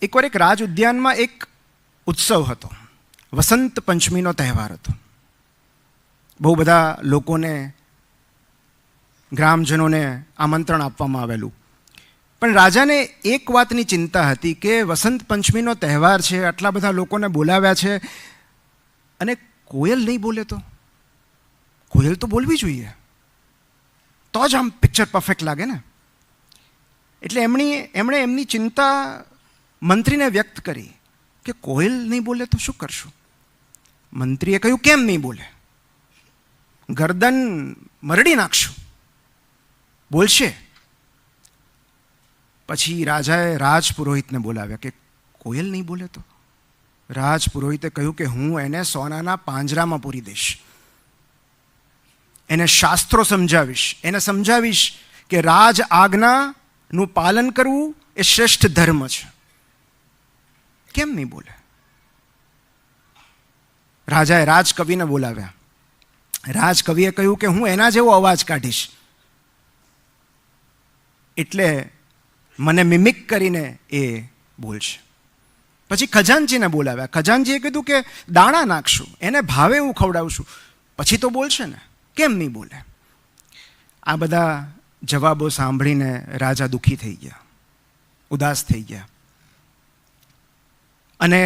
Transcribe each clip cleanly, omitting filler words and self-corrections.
એકવાર એક રાજ ઉદ્યાનમાં એક ઉત્સવ હતો, વસંત પંચમીનો તહેવાર હતો. બહુ બધા લોકોને, ગ્રામજનોને આમંત્રણ આપવામાં આવેલું. પણ રાજાને એક વાતની ચિંતા હતી કે વસંત પંચમીનો તહેવાર છે, આટલા બધા લોકોને બોલાવ્યા છે અને કોયલ નહીં બોલે તો? કોયલ તો બોલવી જોઈએ, તો જ આમ પિક્ચર પરફેક્ટ લાગે ને. એટલે એમણે એમની ચિંતા મંત્રીને વ્યક્ત કરી કે કોયલ નહીં બોલે તો શું કરશું? મંત્રીએ કહ્યું, કેમ નહીં બોલે? ગરદન મરડી નાખશું, બોલશે. પછી રાજાએ રાજપુરોહિતને બોલાવ્યા કે કોયલ નહીં બોલે તો? રાજપુરોહિતે કહ્યું કે હું એને સોનાના પાંજરામાં પૂરી દઈશ, એને શાસ્ત્રો સમજાવીશ, એને સમજાવીશ કે રાજ આજ્ઞાનું પાલન કરવું એ શ્રેષ્ઠ ધર્મ છે. કેમ નહીં બોલે? રાજાએ રાજકવિને બોલાવ્યા. રાજકવિએ કહ્યું કે હું એના જેવો અવાજ કાઢીશ, એટલે મને મિમિક કરીને એ બોલશે. પછી ખજાનચીને બોલાવ્યા. ખજાનચીએ કીધું કે દાણા નાખશું, એને ભાવે હું ખવડાવશું, પછી તો બોલશે ને. કેમ નહીં બોલે? આ બધા જવાબો સાંભળીને રાજા દુઃખી થઈ ગયા, ઉદાસ થઈ ગયા. અને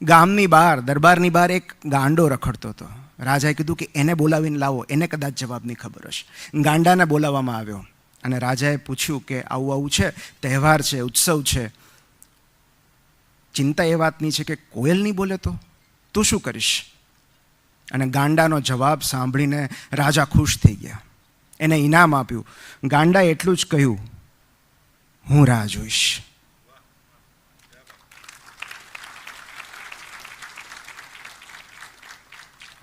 ગામની બહાર, દરબારની બહાર એક ગાંડો રખડતો હતો. રાજાએ કીધું કે એને બોલાવીને લાવો, એને કદાચ જવાબની ખબર હશે. ગાંડાને બોલાવવામાં આવ્યો અને રાજાએ પૂછ્યું કે આવું આવું છે, તહેવાર છે, ઉત્સવ છે, ચિંતા એ વાતની છે કે કોયલ નહીં બોલે તો તું શું કરીશ? અને ગાંડાનો જવાબ સાંભળીને રાજા ખુશ થઈ ગયા, એને ઇનામ આપ્યું. ગાંડાએ એટલું જ કહ્યું, હું રાહ જોઈશ.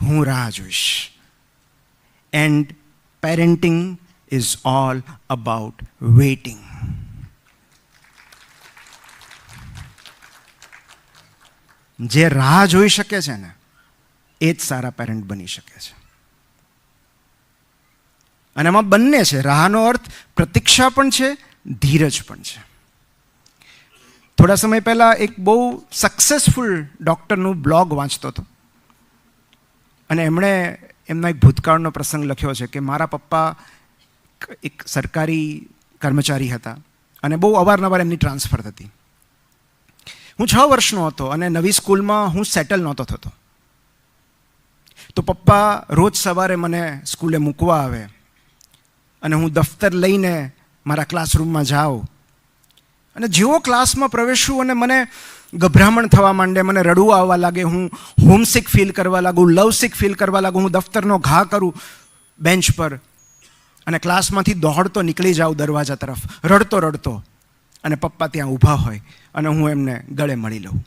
હું રાહ જોઈશ. And parenting is all about waiting. જે રાહ જોઈ શકે છે ને, એ જ સારા પેરેન્ટ બની શકે છે. અને એમાં બંને છે. રાહનો અર્થ પ્રતીક્ષા પણ છે, ધીરજ પણ છે. થોડા સમય પહેલા એક બહુ સક્સેસફુલ ડૉક્ટરનું બ્લોગ વાંચતો હતો અને એમણે એમના એક ભૂતકાળનો પ્રસંગ લખ્યો છે કે મારા પપ્પા એક સરકારી કર્મચારી હતા અને બહુ અવારનવાર એમની ટ્રાન્સફર થતી. હું 6 વર્ષનો હતો અને નવી સ્કૂલમાં હું સેટલ નહોતો થતો. તો પપ્પા રોજ સવારે મને સ્કૂલે મૂકવા આવે અને હું દફતર લઈને મારા ક્લાસરૂમમાં જાઉં. અને જેવો ક્લાસમાં પ્રવેશું અને મને ગભરામણ થવા માંડે, મને રડવું આવવા લાગે, હું હોમસિક ફીલ કરવા લાગું, લવસિક ફીલ કરવા લાગું, હું દફતરનો ઘા કરું બેન્ચ પર અને ક્લાસમાંથી દોડતો નીકળી જાઉં દરવાજા તરફ, રડતો રડતો. અને પપ્પા ત્યાં ઊભા હોય અને હું એમને ગળે મળી લઉં.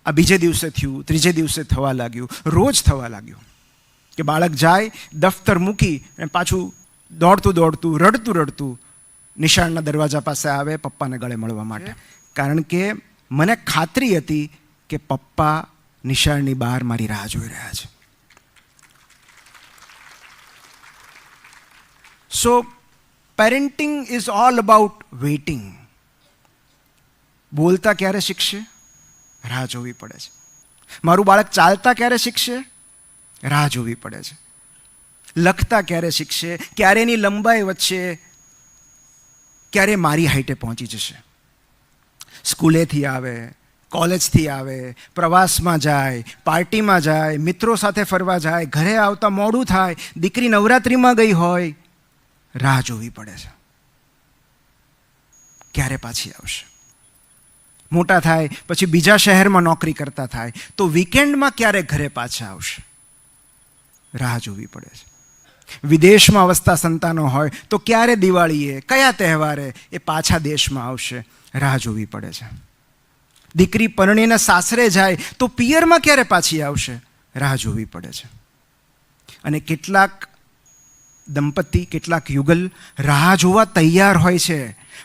આ બીજે દિવસે થયું, ત્રીજે દિવસે થવા લાગ્યું, રોજ થવા લાગ્યું કે બાળક જાય, દફતર મૂકી અને પાછું દોડતું દોડતું, રડતું રડતું નિશાળના દરવાજા પાસે આવે પપ્પાને ગળે મળવા માટે. કારણ કે મને ખાતરી હતી કે પપ્પા નિશાળની બહાર મારી રાહ જોઈ રહ્યા છે. So, parenting is all about waiting. બોલતા ક્યારે શીખશે? રાહ જોવી પડે છે. મારું બાળક ચાલતા ક્યારે શીખશે? રાહ જોવી પડે છે. લખતા ક્યારે શીખશે? ક્યારે એની લંબાઈ વધશે, ક્યારે મારી હાઈટે પહોંચી જશે. સ્કૂલેથી આવે, કોલેજથી આવે, પ્રવાસમાં જાય, પાર્ટીમાં જાય, મિત્રો સાથે ફરવા જાય, ઘરે આવતા મોડું થાય, દીકરી નવરાત્રિમાં ગઈ હોય, રાહ જોવી પડે છે. ક્યારે પાછી આવશે? મોટા થાય પછી બીજા શહેરમાં નોકરી કરતા થાય તો વીકેન્ડમાં ક્યારે ઘરે પાછા આવશે? રાહ જોવી પડે છે. વિદેશમાં વસતા સંતાનો હોય તો ક્યારે દિવાળીએ, કયા તહેવારે એ પાછા દેશમાં આવશે? રાહ જોવી પડે છે. દીકરી પરણીને સાસરે જાય તો પિયરમાં ક્યારે પાછી આવશે? રાહ જોવી પડે છે. અને કેટલાક દંપતી, કેટલાક યુગલ રાહ જોવા તૈયાર હોય છે,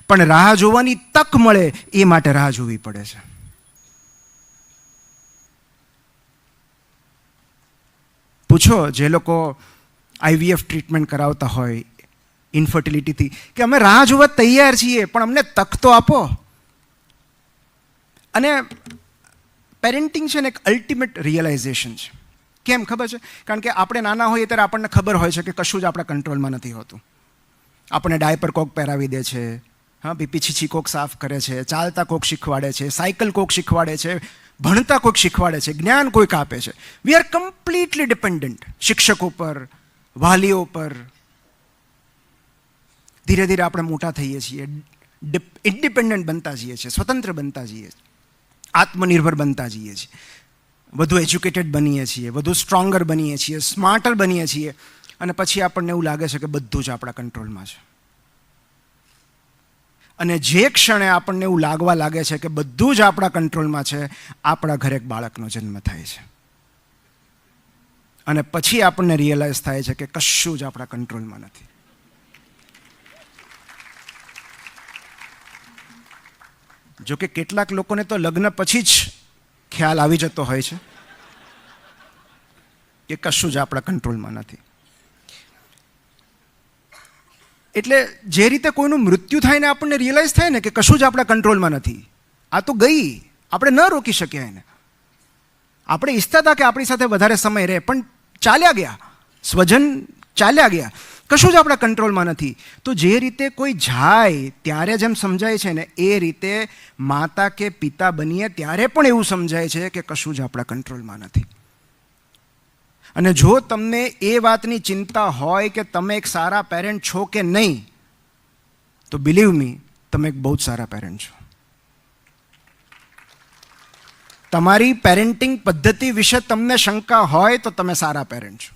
પણ રાહ જોવાની તક મળે એ માટે રાહ જોવી પડે છે. પૂછો જે લોકો IVF ટ્રીટમેન્ટ કરાવતા હોય ઇન્ફર્ટિલિટીથી કે અમે રાહ જોવા તૈયાર છીએ, પણ અમને તક તો આપો. અને પેરેન્ટિંગ છે ને એક અલ્ટિમેટ રિયલાઇઝેશન છે. કેમ ખબર છે? કારણ કે આપણે નાના હોઈએ ત્યારે આપણને ખબર હોય છે કે કશું જ આપણા કંટ્રોલમાં નથી હોતું. આપણને ડાયપર કોક પહેરાવી દે છે, હા, પીપી છીછી કોક સાફ કરે છે, ચાલતા કોક શીખવાડે છે, સાયકલ કોક શીખવાડે છે, ભણતા કોઈક શીખવાડે છે, જ્ઞાન કોઈક આપે છે. વી આર કમ્પ્લીટલી ડિપેન્ડન્ટ શિક્ષકો પર, વાલીઓ પર. ધીરે ધીરે આપણે મોટા થઈએ છીએ, ઇન્ડિપેન્ડન્ટ બનતા જઈએ છીએ, સ્વતંત્ર બનતા જઈએ છીએ, આત્મનિર્ભર બનતા જઈએ છીએ, વધુ એજ્યુકેટેડ બનીએ છીએ, વધુ સ્ટ્રોંગર બનીએ છીએ, સ્માર્ટર બનીએ છીએ. અને પછી આપણને એવું લાગે છે કે બધું જ આપણા કંટ્રોલમાં છે. અને જે ક્ષણે આપણને એવું લાગવા લાગે છે કે બધું જ આપણા કંટ્રોલમાં છે, આપણા ઘરે એક બાળકનો જન્મ થાય છે. અને પછી આપણને રિયલાઇઝ થાય છે કે કશું જ આપણા કંટ્રોલમાં નથી. જો કે કેટલાક લોકોને તો લગ્ન પછી જ ખ્યાલ આવી જતો હોય છે કે કશું જ આપણા કંટ્રોલમાં નથી. એટલે જે રીતે કોઈનું મૃત્યુ થાય ને આપણને રિયલાઇઝ થાય ને કે કશું જ આપણા કંટ્રોલમાં નથી, આ તો ગઈ, આપણે ન રોકી શક્યા એને. આપણે ઈચ્છતા હતા કે આપણી સાથે વધારે સમય રહે, પણ ચાલ્યા ગયા, સ્વજન ચાલ્યા ગયા, કશું જ આપણા કંટ્રોલમાં નથી. તો જે રીતે કોઈ જાય ત્યારે જેમ સમજાય છે ને, એ રીતે માતા કે પિતા બનીએ ત્યારે પણ એવું સમજાય છે કે કશું જ આપણા કંટ્રોલમાં નથી. અને જો તમને એ વાતની ચિંતા હોય કે તમે એક સારા પેરેન્ટ છો કે નહીં, તો બિલીવ મી, તમે એક બહુ જ સારા પેરેન્ટ છો. તમારી પેરેન્ટિંગ પદ્ધતિ વિશે તમને શંકા હોય તો તમે સારા પેરેન્ટ છો.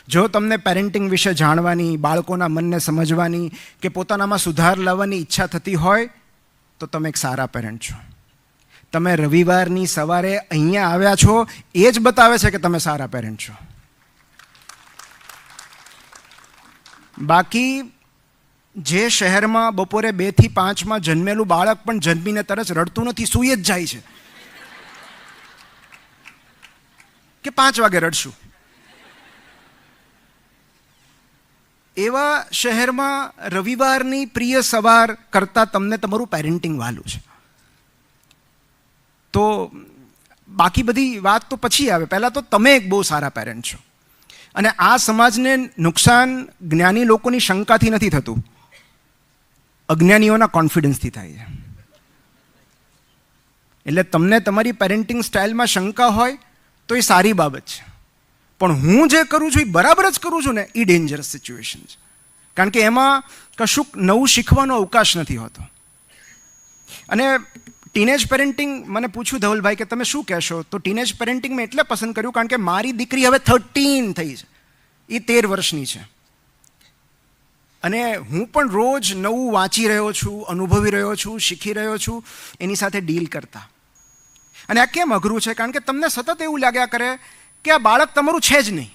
જો તમને પેરેન્ટિંગ વિશે જાણવાની, બાળકોના મનને સમજવાની કે પોતાનામાં સુધાર લાવવાની ઈચ્છા થતી હોય તો તમે એક સારા પેરેન્ટ છો. તમે રવિવારની સવારે અહીંયા આવ્યા છો એ જ બતાવે છે કે તમે સારા પેરેન્ટ છો. બાકી જે શહેરમાં બપોરે 2 થી 5 જન્મેલું બાળક પણ જન્મીને તરત રડતું નથી, સૂઈ જ જાય છે કે 5 વાગે રડશું, એવા શહેરમાં રવિવારની પ્રિય સવાર કરતાં તમને તમારું પેરેન્ટિંગ વહાલું છે. તો બાકી બધી વાત તો પછી આવે, પહેલાં તો તમે એક બહુ સારા પેરેન્ટ છો. અને આ સમાજને નુકસાન જ્ઞાની લોકોની શંકાથી નથી થતું, અજ્ઞાનીઓના કોન્ફિડન્સથી થાય છે. એટલે તમને તમારી પેરેન્ટિંગ સ્ટાઇલમાં શંકા હોય તો એ સારી બાબત છે, પણ હું જે કરું છું એ બરાબર જ કરું છું ને, એ ડેન્જરસ સિચ્યુએશન છે. કારણ કે એમાં કશુંક નવું શીખવાનો અવકાશ નથી હોતો. અને ટીનેજ પેરેન્ટિંગ, મને પૂછ્યું ધવલભાઈ કે તમે શું કહેશો, તો ટીનેજ પેરેન્ટિંગ મેં એટલે પસંદ કર્યું કારણ કે મારી દીકરી હવે 13 થઈ છે, એ 13 વર્ષની છે. અને હું પણ રોજ નવું વાંચી રહ્યો છું, અનુભવી રહ્યો છું, શીખી રહ્યો છું એની સાથે ડીલ કરતા. અને આ કેમ અઘરું છે? કારણ કે તમને સતત એવું લાગ્યા કરે કે આ બાળક તમારું છે જ નહીં.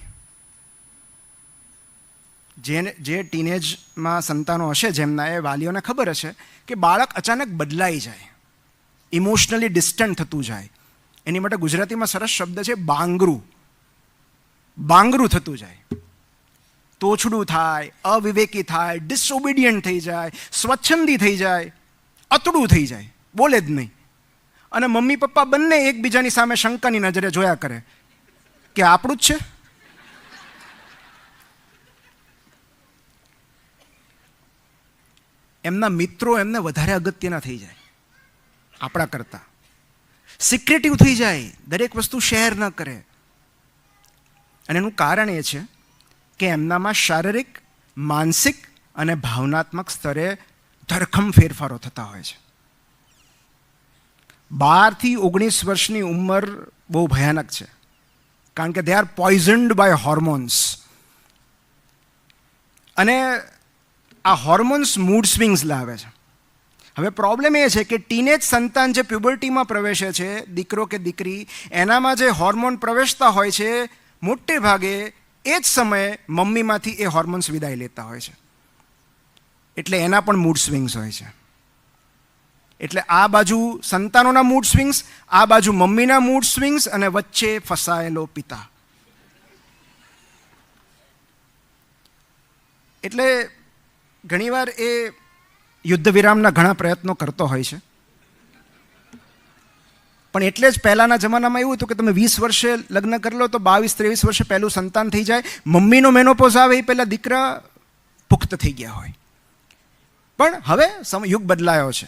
જે ટીનેજમાં સંતાનો હશે જેમના, એ વાલીઓને ખબર હશે કે બાળક અચાનક બદલાઈ જાય, ઇમોશનલી ડિસ્ટન્ટ થતું જાય. એની માટે ગુજરાતીમાં સરસ શબ્દ છે બાંગરું. બાંગરું થતું જાય, તોછડું થાય, અવિવેકી થાય, ડિસઓબિડિયન્ટ થઈ જાય, સ્વચ્છંદી થઈ જાય, અતડું થઈ જાય, બોલે જ નહીં. અને મમ્મી પપ્પા બંને એકબીજાની સામે શંકાની નજરે જોયા કરે કે આપણું જ છે. એમના મિત્રો એમને વધારે અગત્યના થઈ જાય આપણા કરતાં, સિક્રેટિવ થઈ જાય, દરેક વસ્તુ શેર ન કરે. અને એનું કારણ એ છે કે એમનામાં શારીરિક, માનસિક અને ભાવનાત્મક સ્તરે ધરખમ ફેરફારો થતા હોય છે. 12 થી 19 વર્ષની ઉંમર બહુ ભયાનક છે, કારણ કે દે આર પોઈઝન્ડ બાય હોર્મોન્સ. અને આ હોર્મોન્સ મૂડ સ્વિંગ્સ લાવે છે. હવે પ્રોબ્લેમ એ છે કે ટીનેજ સંતાન જે પ્યુબર્ટીમાં પ્રવેશે છે, દીકરો કે દીકરી, એનામાં જે હોર્મોન પ્રવેશતા હોય છે, મોટે ભાગે એ જ સમયે મમ્મીમાંથી એ હોર્મોન્સ વિદાય લેતા હોય છે. એટલે એના પણ મૂડ સ્વિંગ્સ હોય છે. એટલે આ બાજુ સંતાનોના મૂડ સ્વિંગ્સ, આ બાજુ મમ્મીના મૂડ સ્વિંગ્સ, અને વચ્ચે ફસાયેલો પિતા. એટલે ઘણીવાર એ યુદ્ધ વિરામના ઘણા પ્રયત્નો કરતો હોય છે, પણ એટલે જ પહેલાંના જમાનામાં એવું હતું કે તમે 20 વર્ષે લગ્ન કરી લો તો 22-23 વર્ષે પહેલું સંતાન થઈ જાય. મમ્મીનો મેનોપોઝ આવે એ પહેલાં દીકરા પુખ્ત થઈ ગયા હોય. પણ હવે યુગ બદલાયો છે.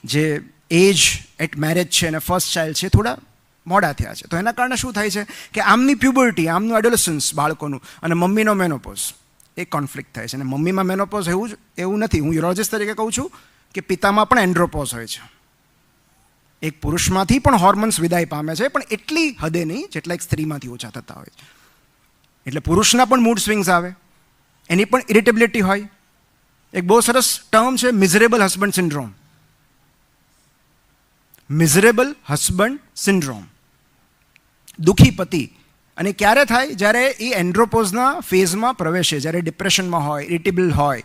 જે એજ એટ મેરેજ છે અને ફર્સ્ટ ચાઇલ્ડ છે થોડા મોડા થયા છે. તો એના કારણે શું થાય છે કે આમની પ્યુબર્ટી, આમનું એડોલેસન્સ બાળકોનું અને મમ્મીનો મેનોપોઝ એ કોન્ફ્લિક્ટ થાય છે. અને મમ્મીમાં મેનોપોઝ એવું નથી. હું યુરોલોજિસ્ટ તરીકે કહું છું કે પિતામાં પણ એન્ડ્રોપોઝ હોય છે. એક પુરુષમાંથી પણ હોર્મોન્સ વિદાય પામે છે, પણ એટલી હદે નહીં જેટલા એક સ્ત્રીમાંથી ઓછા થતા હોય છે. એટલે પુરુષના પણ મૂડ સ્વિંગ્સ આવે, એની પણ ઇરિટેબિલિટી હોય. એક બહુ સરસ ટર્મ છે miserable husband syndrome. Miserable husband syndrome, દુઃખી પતિ. અને ક્યારે થાય? જ્યારે એ એન્ડ્રોપોઝના ફેઝમાં પ્રવેશે, જ્યારે ડિપ્રેશનમાં હોય, ઇરિટેબલ હોય,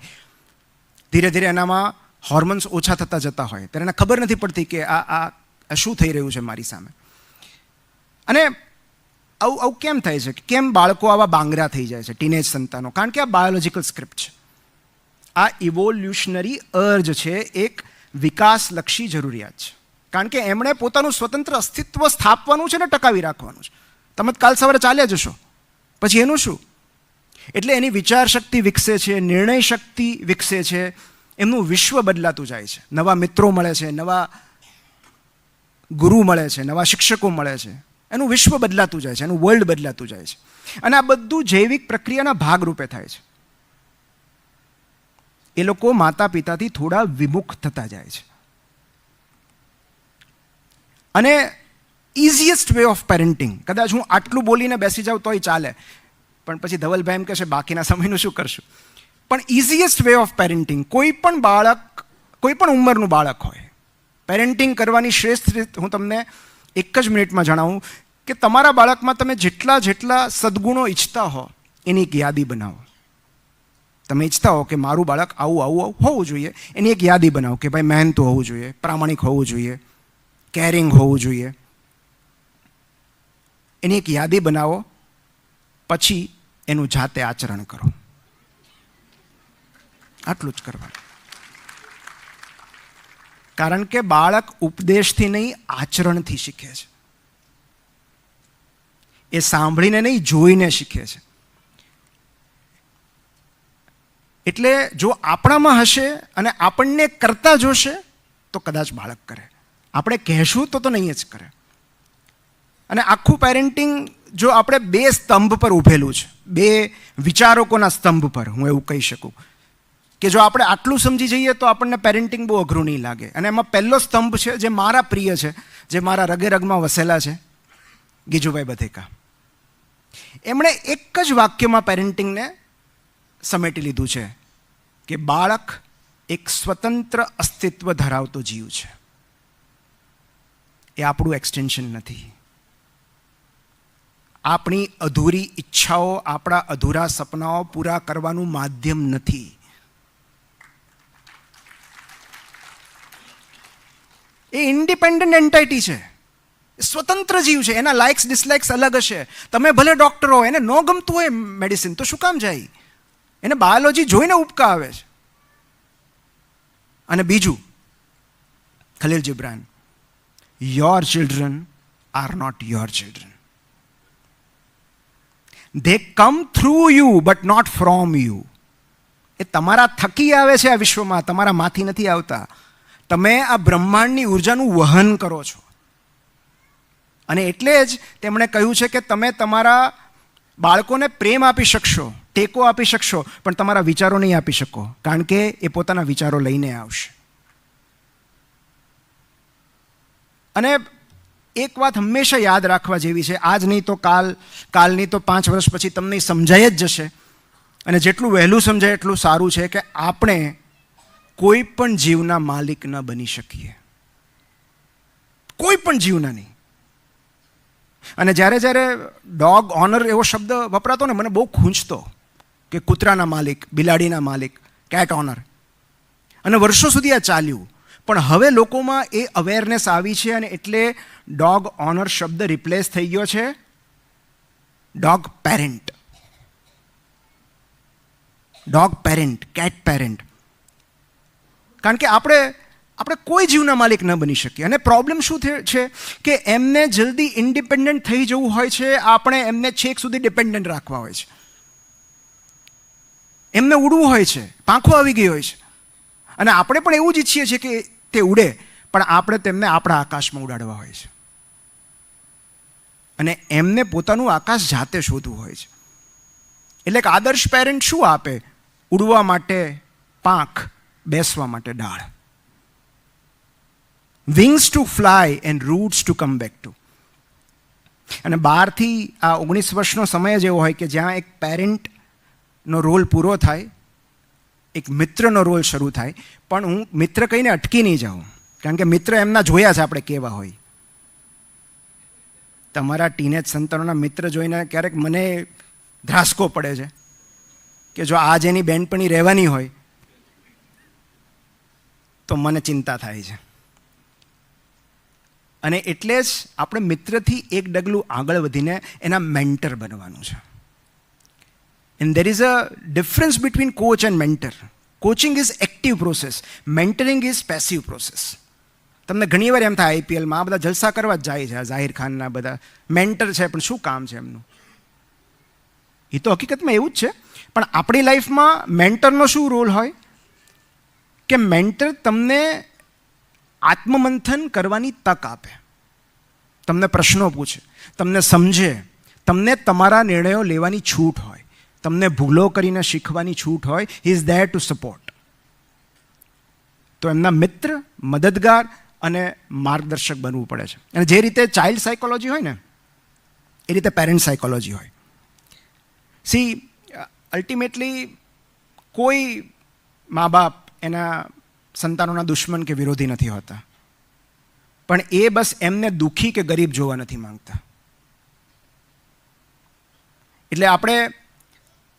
ધીરે ધીરે એનામાં હોર્મોન્સ ઓછા થતા જતા હોય, ત્યારે એને ખબર નથી પડતી કે આ શું થઈ રહ્યું છે મારી સામે. અને આવું કેમ થાય છે? કેમ બાળકો આવા બાંગરા થઈ જાય છે, ટીનેજ સંતાનો? કારણ કે આ બાયોલોજિકલ સ્ક્રિપ્ટ છે. આ ઇવોલ્યુશનરી અર્જ છે, એક વિકાસલક્ષી જરૂરિયાત છે. કારણ કે એમણે પોતાનું સ્વતંત્ર અસ્તિત્વ સ્થાપવાનું છે ને ટકાવી રાખવાનું છે. તમે કાલ સવારે ચાલ્યા જશો, પછી એનું શું? એટલે એની વિચાર શક્તિ વિકસે છે, નિર્ણય શક્તિ વિકસે છે, એમનું વિશ્વ બદલાતું જાય છે. નવા મિત્રો મળે છે, નવા ગુરુ મળે છે, નવા શિક્ષકો મળે છે. એનું વિશ્વ બદલાતું જાય છે, એનું વર્લ્ડ બદલાતું જાય છે. અને આ બધું જૈવિક પ્રક્રિયાના ભાગરૂપે થાય છે. એ લોકો માતા પિતાથી થોડા વિમુખ થતા જાય છે. અને ઇઝીએસ્ટ વે ઓફ પેરેન્ટિંગ, કદાચ હું આટલું બોલીને બેસી જાઉં તોય ચાલે, પણ પછી ધવલભાઈ એમ કહેશે બાકીના સમયનું શું કરશું. પણ ઇઝીએસ્ટ વે ઓફ પેરેન્ટિંગ, કોઈ પણ બાળક, કોઈ પણ ઉંમરનું બાળક હોય, પેરેન્ટિંગ કરવાની શ્રેષ્ઠ રીત હું તમને એક જ મિનિટમાં જણાવું કે તમારા બાળકમાં તમે જેટલા સદગુણો ઈચ્છતા હો એની એક યાદી બનાવો. તમે ઈચ્છતા હો કે મારું બાળક આવું હોવું જોઈએ, એની એક યાદી બનાવો કે ભાઈ મહેનતું હોવું જોઈએ, પ્રામાણિક હોવું જોઈએ, કેરિંગ હોવું જોઈએ. એની એક યાદી બનાવો, પછી એનું જાતે આચરણ કરો. આટલું જ કરવાનું. કારણ કે બાળક ઉપદેશથી નહીં, આચરણથી શીખે છે. એ સાંભળીને નહીં, જોઈને શીખે છે. એટલે જો આપણામાં હશે અને આપણને કરતા જોશે તો કદાચ બાળક કરે. આપણે કહેશું તો નહીં જ કરે. અને આખું પેરેન્ટિંગ જો આપણે 2 સ્તંભ પર ઊભેલું છે, 2 વિચારકોના સ્તંભ પર, હું એવું કહી શકું કે જો આપણે આટલું સમજી જઈએ તો આપણને પેરેન્ટિંગ બહુ અઘરું નહીં લાગે. અને એમાં પહેલો સ્તંભ છે જે મારા પ્રિય છે, જે મારા રગે રગમાં વસેલા છે, ગીજુભાઈ બધેકા. એમણે એક જ વાક્યમાં પેરેન્ટિંગને સમેટી લીધું છે કે બાળક એક સ્વતંત્ર અસ્તિત્વ ધરાવતો જીવ છે. એ આપણું એક્સટેન્શન નથી. આપણી અધૂરી ઈચ્છાઓ, આપણા અધૂરા સપનાઓ પૂરા કરવાનું માધ્યમ નથી. એ ઇન્ડિપેન્ડન્ટ એન્ટાઇટી છે, સ્વતંત્ર જીવ છે. એના લાઇક્સ ડિસલાઇક્સ અલગ હશે. તમે ભલે ડૉક્ટર હો, એને ન ગમતું હોય મેડિસિન તો શું કામ જાય? એને બાયોલોજી જોઈને ઉપકા આવે છે. અને બીજું, Khalil Gibran, your children are not your children. They come through you but not from you. એ તમારા થકી આવે છે આ વિશ્વમાં, તમારા માંથી નથી આવતા. તમે આ બ્રહ્માંડની ઉર્જાનું વહન કરો છો. અને એટલે જ તેમણે કહ્યું છે કે તમે તમારા બાળકોને પ્રેમ આપી શકશો, ટેકો આપી શકશો, પણ તમારા વિચારો નહીં આપી શકો, કારણ કે એ પોતાના વિચારો લઈને આવશે. અને એક વાત હંમેશા યાદ રાખવા જેવી છે, આજ નહીં તો કાલ નહીં તો 5 વર્ષ પછી તમને સમજાય જ જશે. અને જેટલું વહેલું સમજાય એટલું સારું છે કે આપણે કોઈ પણ જીવના માલિક ન બની શકીએ. કોઈ પણ જીવના નહીં. અને જ્યારે ડોગ ઓનર એવો શબ્દ વપરાતો ને મને બહુ ખૂંચતો કે કૂતરાના માલિક, બિલાડીના માલિક, કેટ ઓનર. અને વર્ષો સુધી આ ચાલ્યું. પણ હવે લોકોમાં એ અવેરનેસ આવી છે અને એટલે ડોગ ઓનર શબ્દ રિપ્લેસ થઈ ગયો છે dog parent. Dog parent, cat parent. કારણ કે આપણે કોઈ જીવના માલિક ન બની શકીએ. અને પ્રોબ્લેમ શું છે કે એમને જલ્દી ઇન્ડિપેન્ડન્ટ થઈ જવું હોય છે, આપણે એમને છેક સુધી ડિપેન્ડન્ટ રાખવા હોય છે. એમને ઉડવું હોય છે, પાંખો આવી ગઈ હોય છે, અને આપણે પણ એવું જ ઈચ્છીએ છીએ કે તે ઉડે, પણ આપણે તેમને આપણા આકાશમાં ઉડાડવા હોય છે. અને એમને પોતાનું આકાશ જાતે શોધવું હોય છે. એટલે કે આદર્શ પેરેન્ટ શું આપે? ઉડવા માટે પાંખ, બેસવા માટે ડાળ. Wings to fly and roots to come back to. અને 12 થી 19 વર્ષનો સમય જ એવો હોય કે જ્યાં એક પેરેન્ટનો રોલ પૂરો થાય, એક મિત્રનો રોલ શરૂ થાય. પણ હું મિત્ર કહીને અટકી નહીં જાઉં, કારણ કે મિત્ર એમના જોયા છે આપણે કેવા હોય. તમારા ટીનેજ સંતાનોના મિત્ર જોઈને ક્યારેક મને ધ્રાસકો પડે છે કે જો આજ એની બેનપણી રહેવાની હોય તો મને ચિંતા થાય છે. અને એટલે જ આપણે મિત્રથી એક ડગલું આગળ વધીને એના મેન્ટર બનવાનું છે. And there is a difference between coach and mentor. Coaching is active process, mentoring is passive process. તમને ઘણી વાર એમ થાય આઈપીએલમાં આ બધા જલસા કરવા જ જાય છે, આ ઝાહિર ખાનના બધા મેન્ટર છે, પણ શું કામ છે એમનું? એ તો હકીકતમાં એવું જ છે. પણ આપણી લાઈફમાં મેન્ટરનો શું રોલ હોય કે મેન્ટર તમને આત્મમંથન કરવાની તક આપે, તમને પ્રશ્નો પૂછે, તમને સમજે, તમને તમારા નિર્ણયો લેવાની છૂટ હોય, તમને ભૂલો કરીને શીખવાની છૂટ હોય. He is there to support. તો એમના મિત્ર, મદદગાર અને માર્ગદર્શક બનવું પડે છે. અને જે રીતે ચાઇલ્ડ સાયકોલોજી હોય ને એ રીતે પેરેન્ટ સાયકોલોજી હોય. સી અલ્ટિમેટલી કોઈ મા બાપ એના સંતાનોના દુશ્મન કે વિરોધી નથી હોતા, પણ એ બસ એમને દુઃખી કે ગરીબ જોવા નથી માંગતા. એટલે આપણે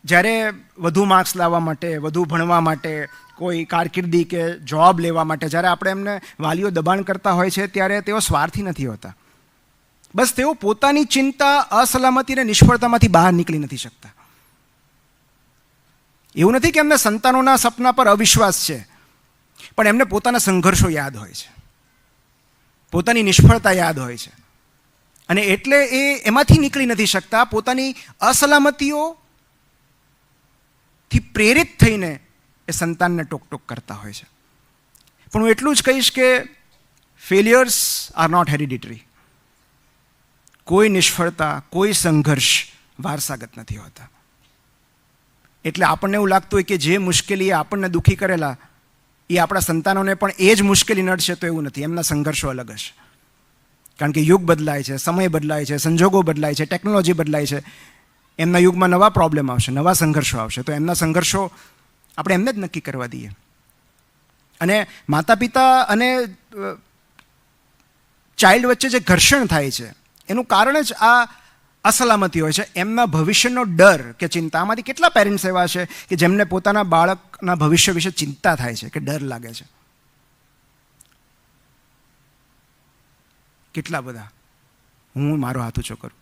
જ્યારે વધુ માર્ક્સ લાવવા માટે, વધુ ભણવા માટે, કોઈ કારકિર્દી કે જોબ લેવા માટે જ્યારે આપણે એમને વાલીઓ દબાણ કરતા હોય છે, ત્યારે તેઓ સ્વાર્થી નથી હોતા. બસ તેઓ પોતાની ચિંતા, અસલામતી અને નિષ્ફળતામાંથી બહાર નીકળી નથી શકતા. એવું નથી કે એમને સંતાનોના સપના પર અવિશ્વાસ છે, પણ એમને પોતાના સંઘર્ષો યાદ હોય છે, પોતાની નિષ્ફળતા યાદ હોય છે, અને એટલે એ એમાંથી નીકળી નથી શકતા. પોતાની અસલામતીઓથી પ્રેરિત થઈને એ સંતાનને ટોક કરતા હોય છે. પણ હું એટલું જ કહીશ કે ફેલિયર્સ આર નોટ હેરિડિટરી. કોઈ નિષ્ફળતા, કોઈ સંઘર્ષ વારસાગત નથી હોતા. એટલે આપણને એવું લાગતું હોય કે જે મુશ્કેલીએ આપણને દુઃખી કરેલા એ આપણા સંતાનોને પણ એ જ મુશ્કેલી નડશે, તો એવું નથી. એમના સંઘર્ષો અલગ હશે, કારણ કે યુગ બદલાય છે, સમય બદલાય છે, સંજોગો બદલાય છે, ટેકનોલોજી બદલાય છે. એમના યુગમાં નવા પ્રોબ્લેમ આવશે, નવા સંઘર્ષો આવશે. તો એમના સંઘર્ષો આપણે એમને જ નક્કી કરવા દઈએ. અને માતા પિતા અને ચાઇલ્ડ વચ્ચે જે ઘર્ષણ થાય છે એનું કારણ જ આ અસલામતી હોય છે, એમના ભવિષ્યનો ડર કે ચિંતા. આમાંથી કેટલા પેરેન્ટ્સ એવા છે કે જેમને પોતાના બાળકના ભવિષ્ય વિશે ચિંતા થાય છે, કે ડર લાગે છે? કેટલા બધા. હું મારો હાથ ઊંચો કરું.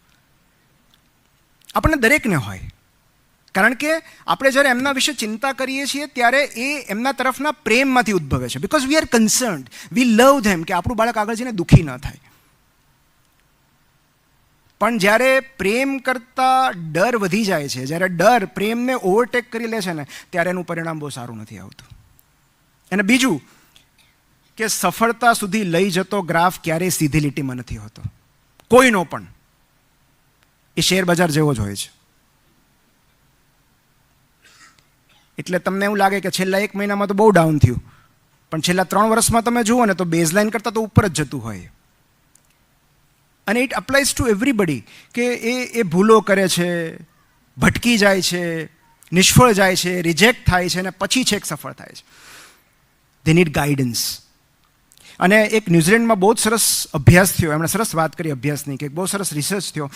આપણને દરેકને હોય, કારણ કે આપણે જ્યારે એમના વિશે ચિંતા કરીએ છીએ ત્યારે એ એમના તરફના પ્રેમમાંથી ઉદ્ભવે છે. બિકોઝ વી આર કન્સર્ન્ડ, વી લવ ધેમ, કે આપણું બાળક આગળ જઈને દુઃખી ન થાય. પણ જ્યારે પ્રેમ કરતાં ડર વધી જાય છે, જ્યારે ડર પ્રેમને ઓવરટેક કરી લે છે ને, ત્યારે એનું પરિણામ બહુ સારું નથી આવતું. અને બીજું કે સફળતા સુધી લઈ જતો ગ્રાફ ક્યારેય સીધી લીટીમાં નથી હોતો, કોઈનો પણ. એ શેર બજાર જેવો જ હોય છે. એટલે તમને એવું લાગે કે છેલ્લા 1 મહિનામાં તો બહુ ડાઉન થયું, પણ છેલ્લા 3 વર્ષમાં તમે જુઓ ને તો બેઝલાઇન કરતાં તો ઉપર જ જતું હોય. અને ઇટ અપ્લાઇઝ ટુ એવરીબડી કે એ ભૂલો કરે છે, ભટકી જાય છે, નિષ્ફળ જાય છે, રિજેક્ટ થાય છે, અને પછી છેક સફળ થાય છે. They need guidance. અને એક ન્યૂઝીલેન્ડમાં બહુ જ સરસ અભ્યાસ થયો, એમણે સરસ વાત કરી અભ્યાસની, કે એક બહુ સરસ રિસર્ચ થયો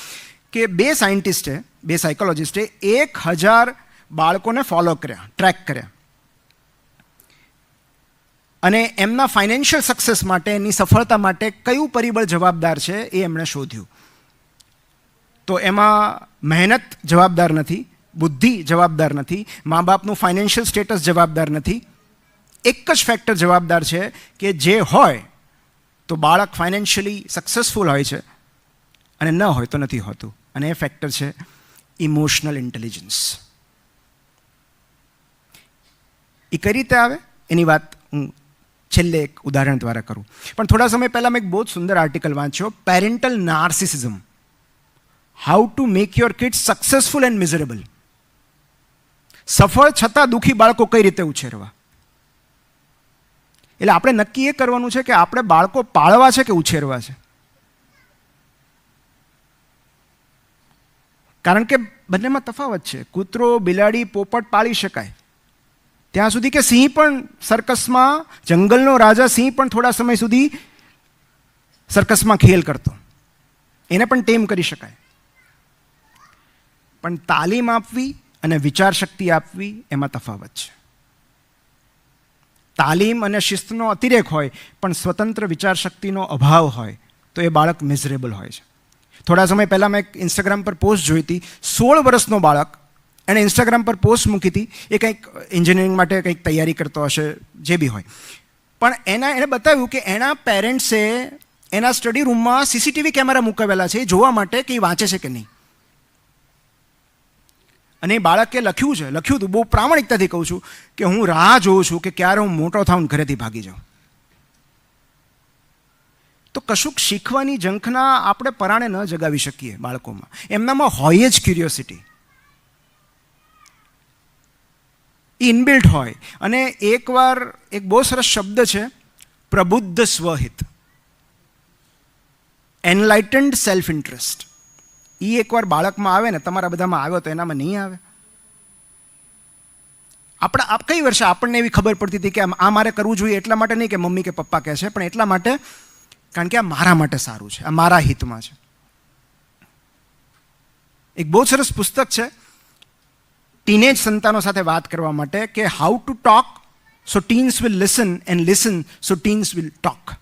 કે 2 સાયન્ટિસ્ટે, 2 સાયકોલોજિસ્ટે 1000 બાળકોને ફોલો કર્યા, ટ્રેક કર્યા, અને એમના ફાઇનાન્શિયલ સક્સેસ માટે, એની સફળતા માટે કયું પરિબળ જવાબદાર છે એ એમણે શોધ્યું. તો એમાં મહેનત જવાબદાર નથી, બુદ્ધિ જવાબદાર નથી, મા બાપનું ફાઇનાન્શિયલ સ્ટેટસ જવાબદાર નથી. એક જ ફેક્ટર જવાબદાર છે કે જે હોય તો બાળક ફાઇનાન્શિયલી સક્સેસફુલ હોય છે અને ન હોય તો નથી હોતું. અને એ ફેક્ટર છે ઇમોશનલ ઇન્ટેલિજન્સ. એ કઈ રીતે આવે એની વાત હું છેલ્લે એક ઉદાહરણ દ્વારા કરું. પણ થોડા સમય પહેલાં મેં એક બહુ જ સુંદર આર્ટિકલ વાંચ્યો, parental narcissism, how to make your kids successful and miserable. સફળ છતાં દુઃખી બાળકો કઈ રીતે ઉછેરવા. એટલે આપણે નક્કી એ કરવાનું છે કે આપણે બાળકો પાળવા છે કે ઉછેરવા છે. કારણ કે બંનેમાં તફાવત છે. કૂતરો, બિલાડી, પોપટ પાળી શકાય ત્યાં સુધી કે સિંહ પણ સર્કસમાં, જંગલનો રાજા સિંહ પણ થોડા સમય સુધી સર્કસમાં ખેલ કરતો, એને પણ ટેમ કરી શકાય. પણ તાલીમ આપવી અને વિચાર શક્તિ આપવી એમાં તફાવત છે. તાલીમ અને શિસ્તનો અતિરેક હોય પણ સ્વતંત્ર વિચાર શક્તિનો અભાવ હોય તો એ બાળક મિઝરેબલ હોય છે. થોડા સમય પહેલાં મેં એક ઇન્સ્ટાગ્રામ પર પોસ્ટ જોઈ હતી. 16 વર્ષનો બાળક, એણે ઇન્સ્ટાગ્રામ પર પોસ્ટ મૂકી હતી. એ કંઈક એન્જિનિયરિંગ માટે કંઈક તૈયારી કરતો હશે, જે બી હોય. પણ એણે બતાવ્યું કે એના પેરેન્ટ્સે એના સ્ટડી રૂમમાં સીસીટીવી કેમેરા મૂકાવેલા છે જોવા માટે કે એ વાંચે છે કે નહીં. અને એ બાળકે લખ્યું હતું, બહુ પ્રામાણિકતાથી કહું છું, કે હું રાહ જોઉં છું કે ક્યારે હું મોટો થાઉં ઘરેથી ભાગી જાઉં. તો કશુંક શીખવાની ઝંખના આપણે પરાણે ન જગાવી શકીએ બાળકોમાં. એમનામાં હોય જ ક્યુરિયોસિટી, ઇનબિલ્ટ હોય. અને એકવાર એક બહુ સરસ શબ્દ છે, પ્રબુદ્ધ સ્વહિત, એનલાઇટન્ડ સેલ્ફ ઇન્ટરેસ્ટ. એ એકવાર બાળકમાં આવે ને, તમારા બધામાં આવ્યો તો એનામાં નહીં આવે. કઈ વર્ષે આપણને એવી ખબર પડતી હતી કે આ મારે કરવું જોઈએ એટલા માટે નહીં કે મમ્મી કે પપ્પા કહે છે, પણ એટલા માટે કારણ કે આ મારા માટે સારું છે, આ મારા હિતમાં છે. એક બહુ સરસ પુસ્તક છે ટીનેજ સંતાનો સાથે વાત કરવા માટે, કે how to talk so teens will listen and listen so teens will talk.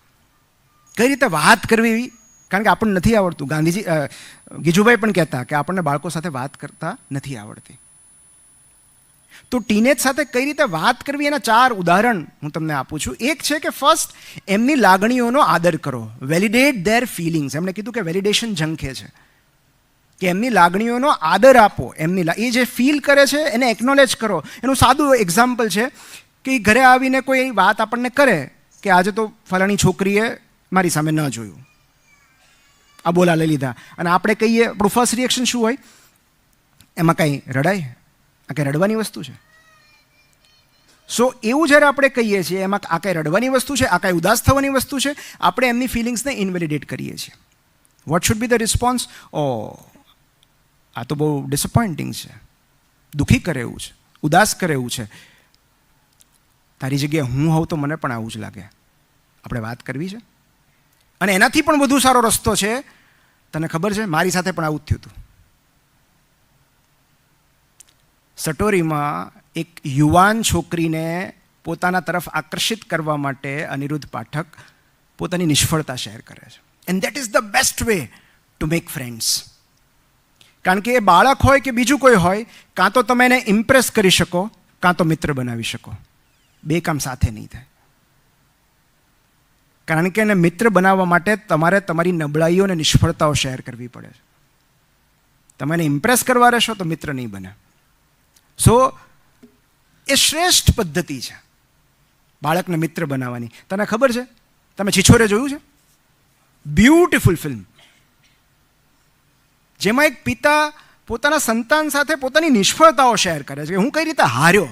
કઈ રીતે વાત કરવી, કારણ કે આપણને નથી આવડતું. ગીજુભાઈ પણ કહેતા કે આપણને બાળકો સાથે વાત કરતા નથી આવડતી. તો ટીનેજ સાથે કઈ રીતે વાત કરવી એના 4 ઉદાહરણ હું તમને આપું છું. એક છે કે ફર્સ્ટ, એમની લાગણીઓનો આદર કરો, વેલિડેટ ધેર ફિલિંગ્સ. એમણે કીધું કે વેલિડેશન ઝંખે છે, કે એમની લાગણીઓનો આદર આપો. એ જે ફીલ કરે છે એને એકનોલેજ કરો. એનું સાદું એક્ઝામ્પલ છે કે ઘરે આવીને કોઈ વાત આપણને કરે કે આજે તો ફલાણી છોકરીએ મારી સામે ન જોયું, આ બોલા લઈ લીધા, અને આપણે કહીએ, આપણું ફર્સ્ટ રિએક્શન શું હોય? એમાં કંઈ રડાય? આ કંઈ રડવાની વસ્તુ છે? સો એવું જ્યારે આપણે કહીએ છીએ એમાં આ કંઈ રડવાની વસ્તુ છે, આ કંઈ ઉદાસ થવાની વસ્તુ છે, આપણે એમની ફિલિંગ્સને ઇનવેલિડેટ કરીએ છીએ. What should be the response? આ તો બહુ ડિસઅપોઇન્ટિંગ છે, દુઃખી કરે એવું છે, ઉદાસ કરે એવું છે. તારી જગ્યાએ હું હોઉં તો મને પણ આવું જ લાગે. આપણે વાત કરવી છે. અને એનાથી પણ વધુ સારો રસ્તો છે, તને ખબર છે, મારી સાથે પણ આવું જ થયું હતું. સટોરીમાં એક યુવાન છોકરીને પોતાના તરફ આકર્ષિત કરવા માટે અનિરુદ્ધ પાઠક પોતાની નિષ્ફળતા શેર કરે છે. And that is the best way to make friends. કારણ કે એ બાળક હોય કે બીજું કોઈ હોય, કાં તો તમે એને ઇમ્પ્રેસ કરી શકો, કાં તો મિત્ર બનાવી શકો. બે કામ સાથે નહીં થાય. કારણ કે એને મિત્ર બનાવવા માટે તમારે તમારી નબળાઈઓ અને નિષ્ફળતાઓ શેર કરવી પડે છે. તમે એને ઇમ્પ્રેસ કરવા રહેશો તો મિત્ર નહીં બને. સો એ શ્રેષ્ઠ પદ્ધતિ છે બાળકને મિત્ર બનાવવાની. તને ખબર છે, તમે છિછોરે જોયું છે? બ્યુટીફુલ ફિલ્મ, જેમાં એક પિતા પોતાના સંતાન સાથે પોતાની નિષ્ફળતાઓ શેર કરે છે કે હું કઈ રીતે હાર્યો.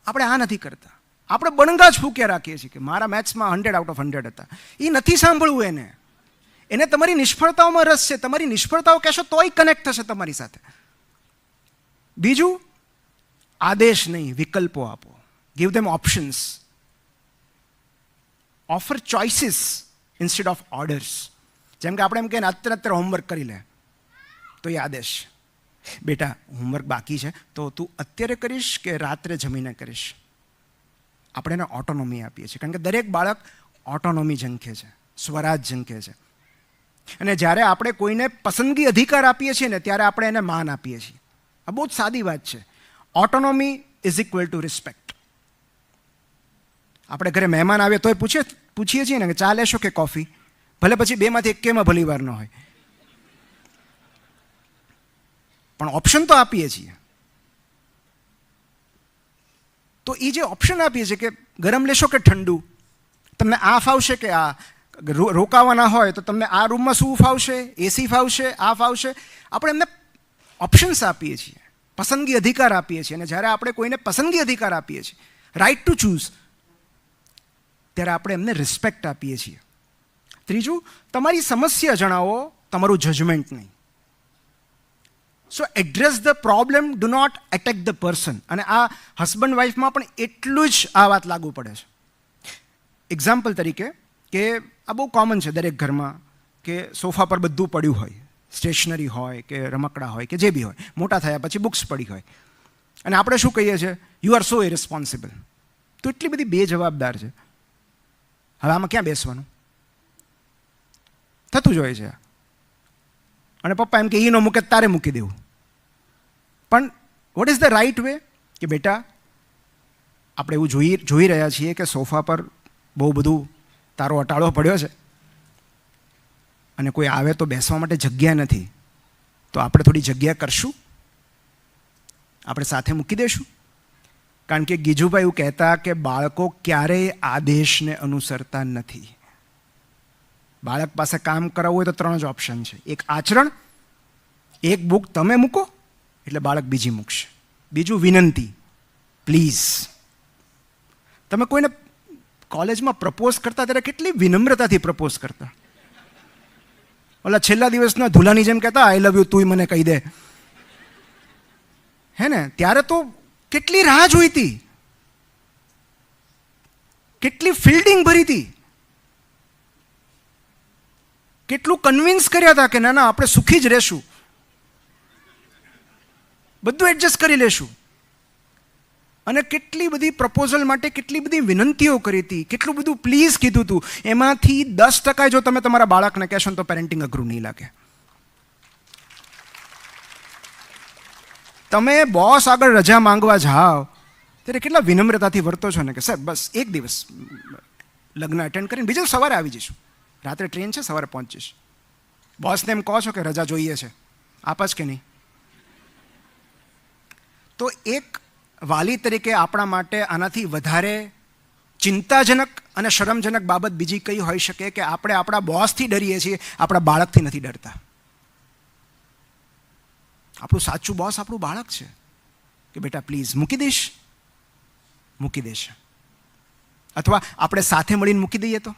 આપણે આ નથી કરતા. આપણે બણગા જ ફૂંક્યા રાખીએ છીએ કે મારા મેથ્સમાં 100 આઉટ ઓફ 100 હતા. એ નથી સાંભળવું. એને તમારી નિષ્ફળતાઓમાં રસ છે. તમારી નિષ્ફળતાઓ કહેશો તોય કનેક્ટ થશે તમારી સાથે. બીજું, આદેશ નહીં, વિકલ્પો આપો. Give them options. Offer choices instead of orders. જેમ કે આપણે એમ કહીએ ને, અત્યારે હોમવર્ક કરી લે, તો એ આદેશ. બેટા હોમવર્ક બાકી છે તો તું અત્યારે કરીશ કે રાત્રે જમીને કરીશ? આપણે એને ઓટોનોમી આપીએ છીએ. કારણ કે દરેક બાળક ઓટોનોમી ઝંખે છે, સ્વરાજ ઝંખે છે. અને જ્યારે આપણે કોઈને પસંદગી અધિકાર આપીએ છીએ ને ત્યારે આપણે એને માન આપીએ છીએ. આ બહુ જ સાદી વાત છે. ઓટોનોમી ઇઝ ઇક્વલ ટુ રિસ્પેક્ટ. આપણે ઘરે મહેમાન આવે તોય પૂછીએ છીએ ને કે ચા લેશો કે કોફી, ભલે પછી બેમાંથી એકેમાં ભલી વાર ન હોય, પણ ઓપ્શન તો આપીએ છીએ. તો એ જે ઓપ્શન આપીએ છીએ કે ગરમ લેશો કે ઠંડુ, તમને આ ફાવશે કે આ, રોકાવાના હોય તો તમને આ રૂમમાં શું ફાવશે, એસી ફાવશે, આ ફાવશે. આપણે એમને ઓપ્શન્સ આપીએ છીએ, પસંદગી અધિકાર આપીએ છીએ. અને જ્યારે આપણે કોઈને પસંદગી અધિકાર આપીએ છીએ, રાઇટ ટુ ચૂઝ, ત્યારે આપણે એમને રિસ્પેક્ટ આપીએ છીએ. ત્રીજું, તમારી સમસ્યા જણાવો, તમારું જજમેન્ટ નહીં. So address the problem, do not attack the person. અને આ હસબન્ડ વાઈફમાં પણ એટલું જ આ વાત લાગુ પડે છે. એક્ઝામ્પલ તરીકે કે આ બહુ કોમન છે દરેક ઘરમાં કે સોફા પર બધું પડ્યું હોય, સ્ટેશનરી હોય કે રમકડા હોય કે જે બી હોય, મોટા થયા પછી બુક્સ પડી હોય, અને આપણે શું કહીએ છીએ, યુ આર સો ઇરેસ્પોન્સિબલ. તો એટલી બધી બેજવાબદાર છે. હવે આમાં ક્યાં બેસવાનું થતું જ હોય છે. અને પપ્પા એમ કે એ ન મૂકે તારે મૂકી દેવું. પણ what is the right way? કે બેટા, આપણે એવું જોઈ રહ્યા છીએ કે સોફા પર બહુ બધું તારો અટાળો પડ્યો છે અને કોઈ આવે તો બેસવા માટે જગ્યા નથી, તો આપણે થોડી જગ્યા કરશું, આપણે સાથે મૂકી દઈશું. કારણ કે ગીજુભાઈ એવું કહેતા કે બાળકો ક્યારેય આદેશને અનુસરતા નથી. બાળક પાસે કામ કરાવવું હોય તો 3 જ ઓપ્શન છે. એક આચરણ, એક બુક તમે મૂકો એટલે બાળક બીજી મૂકશે, બીજું વિનંતી, પ્લીઝ. તમે કોઈને કોલેજમાં પ્રપોઝ કરતા ત્યારે કેટલી વિનમ્રતાથી પ્રપોઝ કરતા. ઓલા છેલ્લા દિવસના ધુલાની જેમ કહેતા આઈ લવ યુ, તું મને કહી દે, હે ને? ત્યારે તો કેટલી રાહ જોઈતી, કેટલી ફિલ્ડિંગ ભરી હતી, કેટલું કન્વિન્સ કર્યા હતા કે ના ના આપણે સુખી જ રહેશું, બધું એડજસ્ટ કરી લેશું. અને કેટલી બધી પ્રપોઝલ માટે કેટલી બધી વિનંતીઓ કરી હતી, કેટલું બધું પ્લીઝ કીધું હતું. એમાંથી 10% જો તમે તમારા બાળકને કહેશો તો પેરેન્ટિંગ અઘરું નહીં લાગે. તમે બોસ આગળ રજા માંગવા જાઓ ત્યારે કેટલા વિનમ્રતાથી વર્તો છો ને કે સાહેબ બસ એક દિવસ લગ્ન અટેન્ડ કરીને બીજું સવારે આવી જઈશું, રાત્રે ટ્રેન છે, સવારે પહોંચીશ. બોસને એમ કહો છો કે રજા જોઈએ છે, આપસ કે નહીં? તો એક વાલી તરીકે આપણા માટે આનાથી વધારે ચિંતાજનક અને શરમજનક બાબત બીજી કઈ હોઈ શકે કે આપણે આપણા બોસથી ડરીએ છીએ, આપણા બાળકથી નથી ડરતા. આપણું સાચું બોસ આપણું બાળક છે કે બેટા પ્લીઝ મૂકી દઈશ, મૂકી દેશે. અથવા આપણે સાથે મળીને મૂકી દઈએ તો,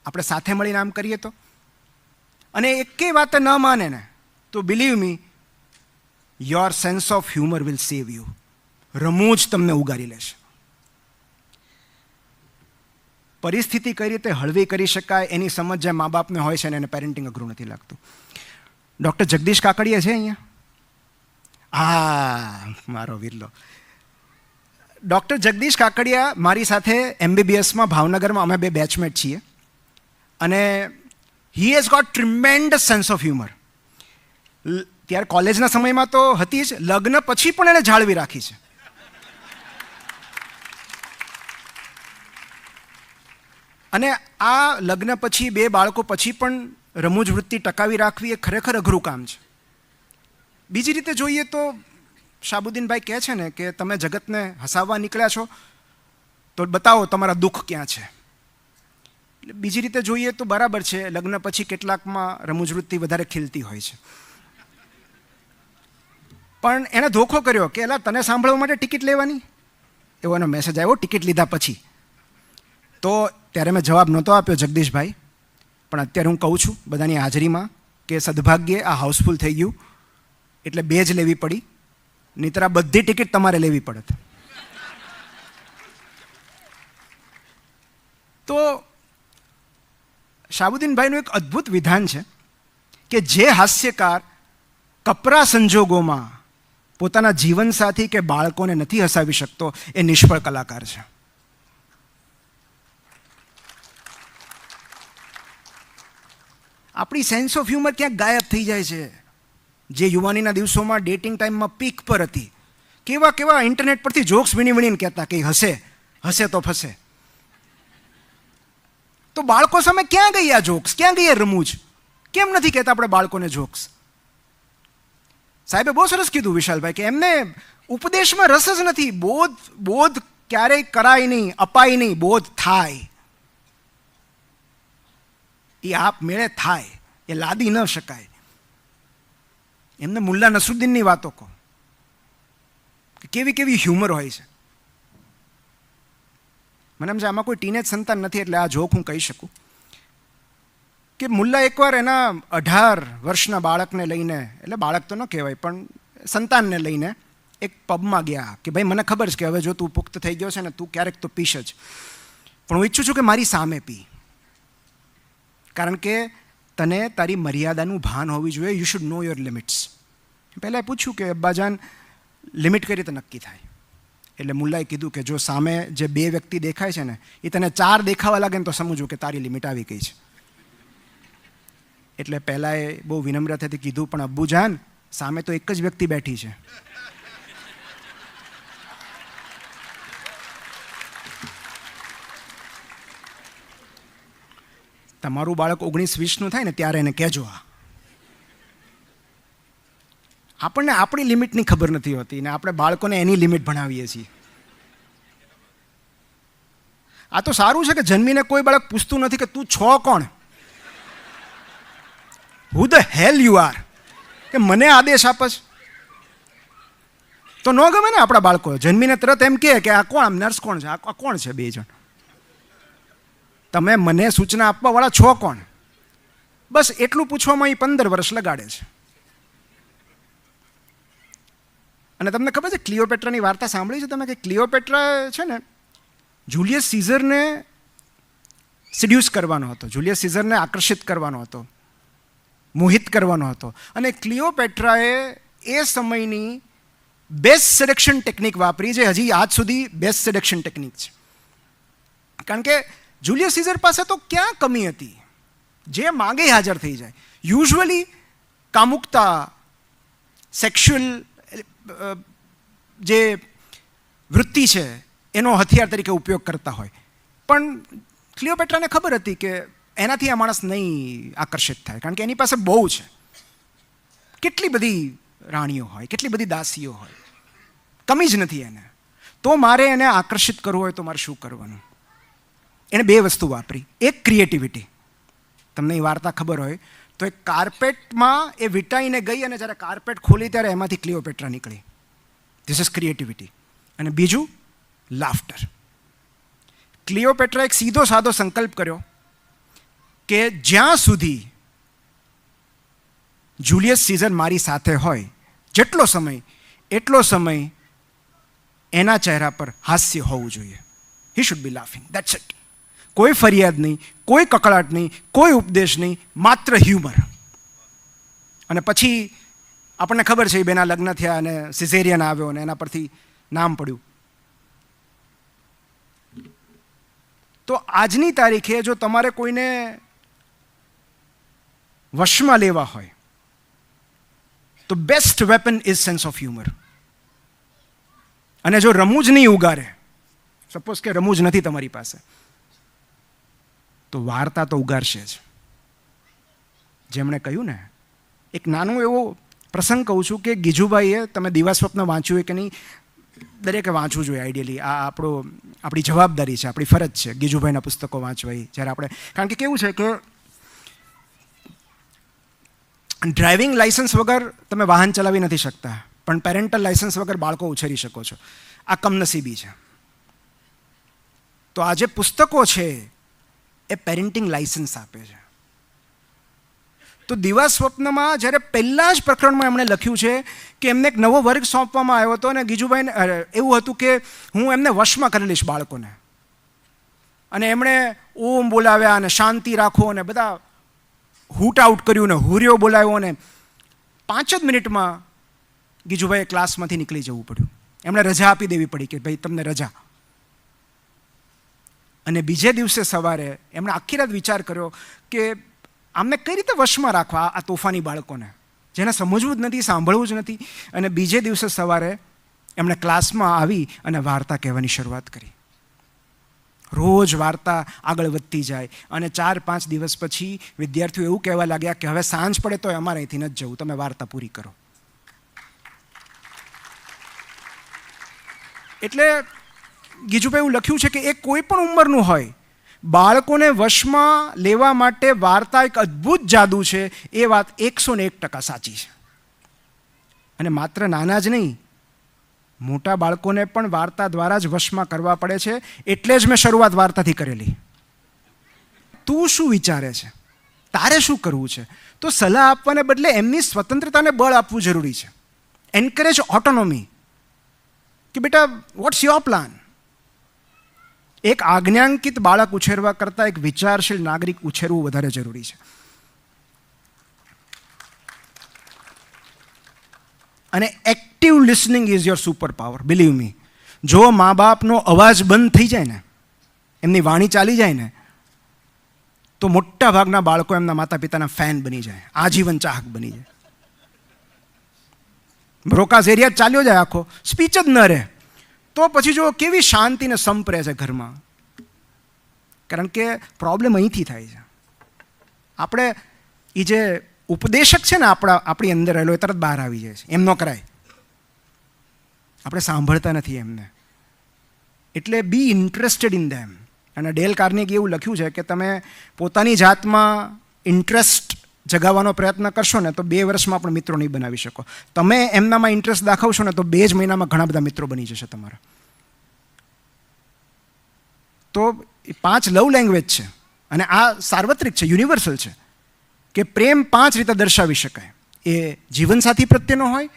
આપણે સાથે મળીને આમ કરીએ તો. અને એકેય વાત ન માને ને તો believe me, your sense of humour will save you. રમૂજ તમને ઉગારી લેશે. પરિસ્થિતિ કઈ રીતે હળવી કરી શકાય એની સમજ જે મા બાપને હોય છે ને એને પેરેન્ટિંગ અઘરું નથી લાગતું. ડૉક્ટર જગદીશ કાકડિયા છે અહીંયા? મારો વિરલો. ડૉક્ટર જગદીશ કાકડિયા મારી સાથે MBBSમાં ભાવનગરમાં અમે 2 બેચમેટ છીએ. અને he has got tremendous sense of humour. ત્યારે કોલેજના સમયમાં તો હતી જ, લગ્ન પછી પણ એણે જાળવી રાખી છે. અને આ લગ્ન પછી 2 બાળકો પછી પણ રમૂજ વૃત્તિ ટકાવી રાખવી એ ખરેખર અઘરું કામ છે. બીજી રીતે જોઈએ તો શાહબુદ્દીનભાઈ કહે છે ને કે તમે જગતને હસાવવા નીકળ્યા છો તો બતાવો તમારા દુઃખ ક્યાં છે. બીજી રીતે જોઈએ તો બરાબર છે, લગ્ન પછી કેટલાકમાં રમૂજ વૃત્તિ વધારે ખીલતી હોય છે. પણ એણે ધોખો કર્યો કે એલા તને સાંભળવા માટે ટિકિટ લેવાની, એવો એનો મેસેજ આવ્યો ટિકિટ લીધા પછી. તો ત્યારે મેં જવાબ નહોતો આપ્યો જગદીશભાઈ, પણ અત્યારે હું કહું છું બધાની હાજરીમાં કે સદભાગ્યે આ હાઉસફુલ થઈ ગયું એટલે 2 જ લેવી પડી, નહીંતર આ બધી ટિકિટ તમારે લેવી પડત. તો શાહબુદ્દીનભાઈનું એક અદ્ભુત વિધાન છે કે જે હાસ્યકાર કપરા સંજોગોમાં પોતાના જીવનસાથી કે બાળકોને નથી હસાવી શકતો એ નિષ્ફળ કલાકાર છે. આપણી સેન્સ ઓફ હ્યુમર ક્યાંક ગાયબ થઈ જાય છે. જે યુવાનીના દિવસોમાં ડેટિંગ ટાઈમમાં પીક પર હતી, કેવા કેવા ઇન્ટરનેટ પરથી જોક્સ વીણીને કહેતા કે હસે તો ફસે. તો બાળકો સામે ક્યાં ગઈ આ જોક્સ, ક્યાં ગઈ આ રમૂજ? કેમ નથી કહેતા આપણે બાળકોને જોક્સ? સાહેબે બહુ સરસ કીધું વિશાલભાઈ કે એમને ઉપદેશમાં રસ જ નથી. બોધ ક્યારેય કરાય નહીં, અપાય નહીં, બોધ થાય. એ આપ મેળે થાય, એ લાદી ન શકાય. એમને મુલ્લા નસરુદ્દીનની વાતો કહો, કેવી કેવી હ્યુમર હોય છે. મને એમ છે આમાં કોઈ ટીનેજ સંતાન નથી એટલે આ જોક હું કહી શકું કે મુલ્લા એકવાર એના 18 વર્ષના બાળકને લઈને, એટલે બાળક તો ન કહેવાય પણ સંતાનને લઈને એક પબમાં ગયા કે ભાઈ મને ખબર છે કે હવે જો તું પુખ્ત થઈ ગયો છે ને, તું ક્યારેક તો પીશ જ, પણ હું ઈચ્છું છું કે મારી સામે પી, કારણ કે તને તારી મર્યાદાનું ભાન હોવી જોઈએ. You should know your limits. પહેલાં પૂછ્યું કે અબ્બાજાન લિમિટ કઈ રીતે નક્કી થાય? એટલે મુલ્લાએ કીધું કે જો સામે જે 2 વ્યક્તિ દેખાય છે ને, એ તને 4 દેખાવા લાગે ને તો સમજવું કે તારી લિમિટ આવી ગઈ છે. એટલે પહેલાં એ બહુ વિનમ્રતાથી કીધું, પણ અબ્બુજાન સામે તો એક જ વ્યક્તિ બેઠી છે. તમારું બાળક 19-20નું થાય ને ત્યારે એને કહેજો. આપણને આપણી લિમિટની ખબર નથી હોતી ને આપણે બાળકોને એની લિમિટ ભણાવીએ છીએ. આ તો સારું છે કે જન્મીને કોઈ બાળક પૂછતું નથી કે તું છો કોણ, હુ ધ હેલ યુ આર, કે મને આદેશ આપસ. તો ન ગમે ને આપણા બાળકો જન્મીને તરત એમ કહે કે આ કોણ, નર્સ કોણ છે, આ કોણ છે 2 જણ, તમે મને સૂચના આપવા વાળા છો કોણ? બસ એટલું પૂછવામાં એ 15 વર્ષ લગાડે છે. અને તમને ખબર છે ક્લિયોપેટ્રાની વાર્તા સાંભળી છે તમે? કે ક્લિયોપેટ્રા છે ને જુલિયસ સીઝરને સિડ્યુસ કરવાનો હતો, જુલિયસ સીઝરને આકર્ષિત કરવાનો હતો, મોહિત કરવાનો હતો. અને ક્લિયોપેટ્રાએ એ સમયની બેસ્ટ સેડક્શન ટેકનિક વાપરી, જે હજી આજ સુધી બેસ્ટ સેડક્શન ટેકનિક છે. કારણ કે જુલિયસ સીઝર પાસે તો ક્યાં કમી હતી, જે માંગે હાજર થઈ જાય. યુઝ્યુઅલી કામુકતા, સેક્સ્યુઅલ જે વૃત્તિ છે એનો હથિયાર તરીકે ઉપયોગ કરતા હોય. પણ ક્લિયોપેટ્રાને ખબર હતી કે એનાથી આ માણસ નહીં આકર્ષિત થાય, કારણ કે એની પાસે બહુ છે. કેટલી બધી રાણીઓ હોય, કેટલી બધી દાસીઓ હોય, કમી જ નથી એને. તો મારે એને આકર્ષિત કરવું હોય તો મારે શું કરવાનું? એણે 2 વસ્તુ વાપરી. એક ક્રિએટિવિટી. તમને એ વાર્તા ખબર હોય તો એક કાર્પેટમાં એ વીંટાઈને ગઈ અને જ્યારે કાર્પેટ ખોલી ત્યારે એમાંથી ક્લિયોપેટ્રા નીકળી. This is creativity. અને બીજું લાફ્ટર. ક્લિયોપેટ્રા એક સીધો સાદો સંકલ્પ કર્યો કે જ્યાં સુધી જુલિયસ સીઝર મારી સાથે હોય, જેટલો સમય એટલો સમય એના ચહેરા પર હાસ્ય હોવું જોઈએ. He should be laughing, that's it. કોઈ ફરિયાદ નહીં, કોઈ કકળાટ નહીં, કોઈ ઉપદેશ નહીં, માત્ર હ્યુમર. અને પછી આપણને ખબર છે એ બેના લગ્ન થયા અને સિઝેરિયન આવ્યો અને એના પરથી નામ પડ્યું. તો આજની તારીખે જો તમારે કોઈને વશમાં લેવા હોય તો best weapon is sense of humour. અને જો રમૂજ નહીં ઉગારે, સપોઝ કે રમૂજ નથી તમારી પાસે, તો વાર્તા તો ઉગારશે જ. જેમણે કહ્યું ને, એક નાનો એવો પ્રસંગ કહું છું કે ગીજુભાઈએ, તમે દિવા સ્વપ્ન વાંચ્યું કે નહીં, દરેકે વાંચવું જોઈએ આઈડિયલી. આ આપણી જવાબદારી છે, આપણી ફરજ છે ગીજુભાઈના પુસ્તકો વાંચવા. જ્યારે આપણે, કારણ કે કેવું છે કે ડ્રાઇવિંગ લાઇસન્સ વગર તમે વાહન ચલાવી નથી શકતા, પણ પેરેન્ટલ લાઇસન્સ વગર બાળકો ઉછેરી શકો છો. આ કમનસીબી છે. તો આ જે પુસ્તકો છે એ પેરેન્ટિંગ લાઇસન્સ આપે છે. તો દિવા સ્વપ્નમાં જ્યારે પહેલાં જ પ્રકરણમાં એમણે લખ્યું છે કે એમને એક નવો વર્ગ સોંપવામાં આવ્યો હતો અને ગીજુભાઈને એવું હતું કે હું એમને વશમાં કરી લઈશ બાળકોને. અને એમણે ઓમ બોલાવ્યા અને શાંતિ રાખો અને બધા હૂટ આઉટ કર્યું ને હુરિયો બોલાવ્યો અને 5 જ મિનિટમાં ગીજુભાઈએ ક્લાસમાંથી નીકળી જવું પડ્યું. એમણે રજા આપી દેવી પડી કે ભાઈ તમને રજા. અને બીજે દિવસે સવારે એમણે આખી રાત વિચાર કર્યો કે આમને કઈ રીતે વશમાં રાખવા આ તોફાની બાળકોને, જેને સમજવું જ નથી, સાંભળવું જ નથી. અને બીજે દિવસે સવારે એમણે ક્લાસમાં આવી અને વાર્તા કહેવાની શરૂઆત કરી. રોજ વાર્તા આગળ વધતી જાય અને 4-5 દિવસ પછી વિદ્યાર્થીઓ એવું કહેવા લાગ્યા કે હવે સાંજ પડે તો અમારે અહીંથી નથી જવું, તમે વાર્તા પૂરી કરો. એટલે ગીજુભાઈ એવું લખ્યું છે કે એ કોઈ પણ ઉંમરનું હોય, બાળકોને વશમાં લેવા માટે વાર્તા એક અદ્ભુત જાદુ છે. એ વાત 101% સાચી છે. અને માત્ર નાના જ નહીં, મોટા બાળકોને પણ વાર્તા દ્વારા જ વશમાં કરવા પડે છે. એટલે જ મેં શરૂઆત વાર્તાથી કરેલી. તું શું વિચારે છે, તારે શું કરવું છે? તો સલાહ આપવાને બદલે એમની સ્વતંત્રતાને બળ આપવું જરૂરી છે. એન્કરેજ ઓટોનોમી, કે બેટા વોટ્સ યોર પ્લાન. એક આજ્ઞાંકિત બાળક ઉછેરવા કરતાં એક વિચારશીલ નાગરિક ઉછેરવું વધારે જરૂરી છે. અને active listening is your super power, believe me. જો મા બાપનો અવાજ બંધ થઈ જાય ને, એમની વાણી ચાલી જાય ને, તો મોટા ભાગના બાળકો એમના માતા પિતાના ફેન બની જાય, આજીવન ચાહક બની જાય. બ્રોકાસ એરિયા ચાલ્યો જાય આખો, સ્પીચ જ ન રહે, તો પછી જો કેવી શાંતિને સંપ રહે છે ઘરમાં. કારણ કે પ્રોબ્લેમ અહીંથી થાય છે. આપણે એ જે ઉપદેશક છે ને આપણી અંદર રહેલો, એ તરત બહાર આવી જાય છે. એમ ન કરાય, આપણે સાંભળતા નથી એમને. એટલે બી ઇન્ટરેસ્ટેડ ઇન ધેમ. અને ડેલ કાર્નેગીએ એવું લખ્યું છે કે તમે પોતાની જાતમાં ઇન્ટરેસ્ટ જગાવવાનો પ્રયત્ન કરશો ને તો 2 વર્ષમાં પણ મિત્રો નહીં બનાવી શકો. તમે એમનામાં ઇન્ટરેસ્ટ દાખવશો ને તો 2 જ મહિનામાં ઘણા બધા મિત્રો બની જશે તમારા. તો 5 લવ લેંગ્વેજ છે અને આ સાર્વત્રિક છે, યુનિવર્સલ છે, કે પ્રેમ 5 રીતે દર્શાવી શકાય. એ જીવનસાથી પ્રત્યેનો હોય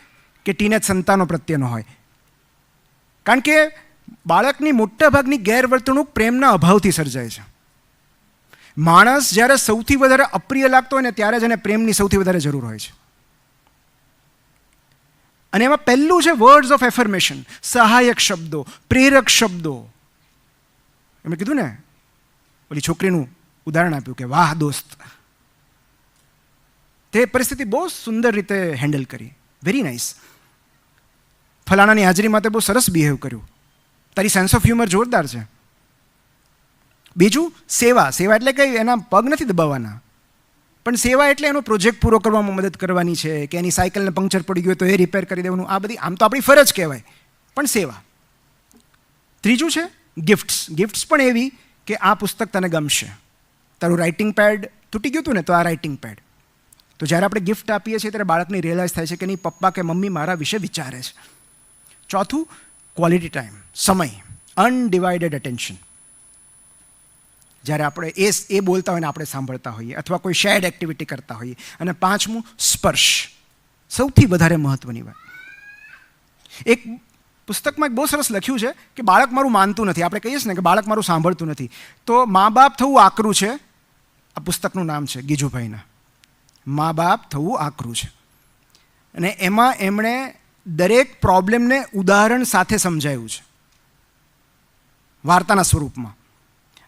કે ટીનેજ સંતાનો પ્રત્યેનો હોય. કારણ કે બાળકની મોટાભાગની ગેરવર્તણૂક પ્રેમના અભાવથી સર્જાય છે. માણસ જ્યારે સૌથી વધારે અપ્રિય લાગતો હોય ને ત્યારે જ એને પ્રેમની સૌથી વધારે જરૂર હોય છે. અને એમાં પહેલું છે વર્ડ્સ ઓફ એફર્મેશન, સહાયક શબ્દો, પ્રેરક શબ્દો. એમણે કીધું ને, ઓલી છોકરીનું ઉદાહરણ આપ્યું કે વાહ દોસ્ત, તે પરિસ્થિતિ બહુ સુંદર રીતે હેન્ડલ કરી, વેરી નાઇસ. ફલાણાની હાજરીમાં તે બહુ સરસ બિહેવ કર્યું, તારી સેન્સ ઓફ હ્યુમર જોરદાર છે. બીજું સેવા. સેવા એટલે કંઈ એના પગ નથી દબાવવાના, પણ સેવા એટલે એનો પ્રોજેક્ટ પૂરો કરવામાં મદદ કરવાની છે, કે એની સાયકલને પંક્ચર પડી ગયું તો એ રિપેર કરી દેવાનું. આ બધી આમ તો આપણી ફરજ કહેવાય, પણ સેવા. ત્રીજું છે ગિફ્ટ્સ. ગિફ્ટ્સ પણ એવી કે આ પુસ્તક તને ગમશે, તારું રાઇટિંગ પેડ તૂટી ગયું હતું ને તો આ રાઇટિંગ પેડ. તો જ્યારે આપણે ગિફ્ટ આપીએ છીએ ત્યારે બાળકને રિયલાઇઝ થાય છે કે નહીં, પપ્પા કે મમ્મી મારા વિશે વિચારે છે. ચોથું ક્વોલિટી ટાઈમ, સમય, અનડિવાઇડેડ અટેન્શન. જ્યારે આપણે એ બોલતા હોય ને આપણે સાંભળતા હોઈએ, અથવા કોઈ શેર્ડ એક્ટિવિટી કરતા હોઈએ. અને 5મું સ્પર્શ, સૌથી વધારે મહત્વની વાત. એક પુસ્તકમાં એક બહુ સરસ લખ્યું છે કે બાળક મારું માનતું નથી. આપણે કહીએ છીએ ને કે બાળક મારું સાંભળતું નથી, તો મા બાપ થવું આકરું છે. આ પુસ્તકનું નામ છે ગીજુભાઈના, મા બાપ થવું આકરું છે. અને એમાં એમણે દરેક પ્રોબ્લેમને ઉદાહરણ સાથે સમજાયું છે, વાર્તાના સ્વરૂપમાં.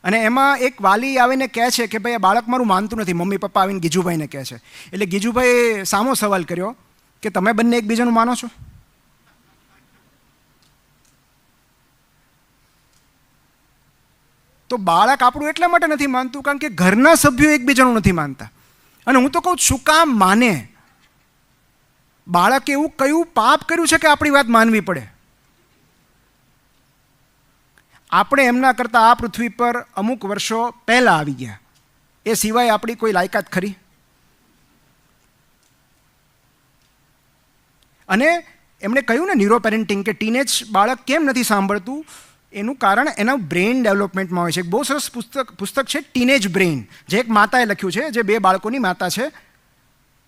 અને એમાં એક વાલી આવીને કહે છે કે ભાઈ આ બાળક મારું માનતું નથી. મમ્મી પપ્પા આવીને ગીજુભાઈને કહે છે. એટલે ગીજુભાઈએ સામો સવાલ કર્યો કે તમે બંને એકબીજાનું માનો છો? તો બાળક આપણું એટલા માટે નથી માનતું કારણ કે ઘરના સભ્યો એકબીજાનું નથી માનતા. અને હું તો કહું, શું કામ માને? બાળકે એવું કયું પાપ કર્યું છે કે આપણી વાત માનવી પડે? આપણે એમના કરતાં આ પૃથ્વી પર અમુક વર્ષો પહેલાં આવી ગયા, એ સિવાય આપણી કોઈ લાયકાત ખરી? અને એમણે કહ્યું ને ન્યુરો પેરેન્ટિંગ, કે ટીનેજ બાળક કેમ નથી સાંભળતું, એનું કારણ એના બ્રેઇન ડેવલપમેન્ટમાં હોય છે. એક બહુ સરસ પુસ્તક છે ટીનેજ બ્રેઇન, જે એક માતાએ લખ્યું છે, જે 2 બાળકોની માતા છે,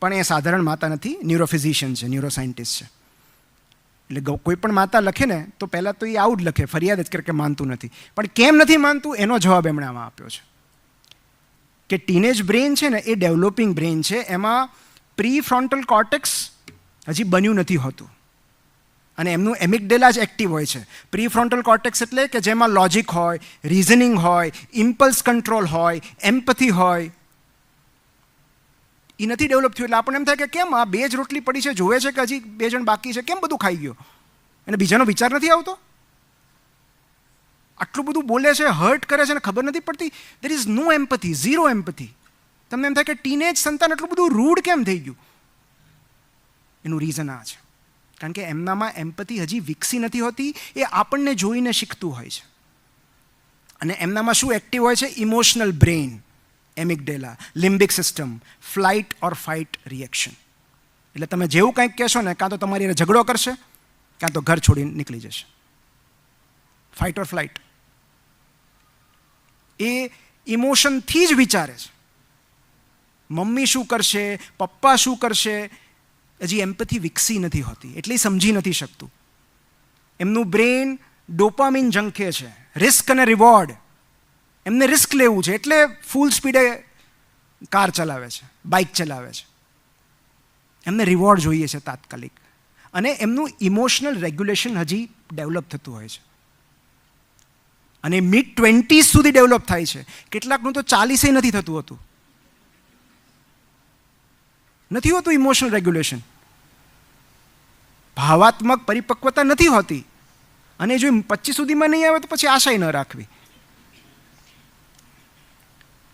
પણ એ સાધારણ માતા નથી, ન્યુરોફિઝિશિયન છે, ન્યુરોસાયન્ટિસ્ટ છે. એટલે કોઈ પણ માતા લખે ને તો પહેલાં તો એ આવું જ લખે, ફરિયાદ જ કરે કે માનતું નથી. પણ કેમ નથી માનતું એનો જવાબ એમણે આમાં આપ્યો છે. કે ટીનેજ બ્રેઇન છે ને એ ડેવલપિંગ બ્રેઇન છે, એમાં પ્રી ફ્રોન્ટલ કોર્ટેક્સ હજી બન્યું નથી હોતું. અને એમનું એમિગડેલા જ એક્ટિવ હોય છે. પ્રી ફ્રોન્ટલ કોર્ટેક્સ એટલે કે જેમાં લોજિક હોય, રીઝનિંગ હોય, ઇમ્પલ્સ કંટ્રોલ હોય, એમ્પથી હોય. એ નથી ડેવલપ થયું. એટલે આપણને એમ થાય કે કેમ આ 2 જ રોટલી પડી છે, જોવે છે કે હજી 2 જણ બાકી છે, કેમ બધું ખાઈ ગયો? એને બીજાનો વિચાર નથી આવતો? આટલું બધું બોલે છે, હર્ટ કરે છે અને ખબર નથી પડતી. There is no empathy, zero empathy. તમને એમ થાય કે ટીનેજ સંતાન એટલું બધું રૂડ કેમ થઈ ગયું? એનું રીઝન આ છે, કારણ કે એમનામાં એમ્પથી હજી વિકસી નથી હોતી. એ આપણને જોઈને શીખતું હોય છે. અને એમનામાં શું એક્ટિવ હોય છે? Emotional brain, amygdala, limbic system, flight or fight reaction. એટલે તમે જેવું કંઈક કહેશો ને, કાં તો તમારી ઝઘડો કરશે, કાં તો ઘર છોડીને નીકળી જશે. ફાઇટ ઓર ફ્લાઇટ. એ ઇમોશનથી જ વિચારે છે. મમ્મી શું કરશે, પપ્પા શું કરશે, હજી એમ્પથી વિકસી નથી હોતી, એટલે સમજી નથી શકતું. એમનું બ્રેઇન ડોપામિન જંખે છે, રિસ્ક અને રિવોર્ડ. એમને રિસ્ક લેવું છે, એટલે ફૂલ સ્પીડે કાર ચલાવે છે, બાઇક ચલાવે છે. એમને રિવોર્ડ જોઈએ છે તાત્કાલિક. અને એમનું ઇમોશનલ રેગ્યુલેશન હજી ડેવલપ થતું હોય છે. અને મિડ-20s સુધી ડેવલપ થાય છે. કેટલાકનું તો 40 નથી થતું હતું. નથી હોતું ઇમોશનલ રેગ્યુલેશન. ભાવાત્મક પરિપક્વતા નથી હોતી. અને જો 25 સુધીમાં નહીં આવે તો પછી આશાય ન રાખવી.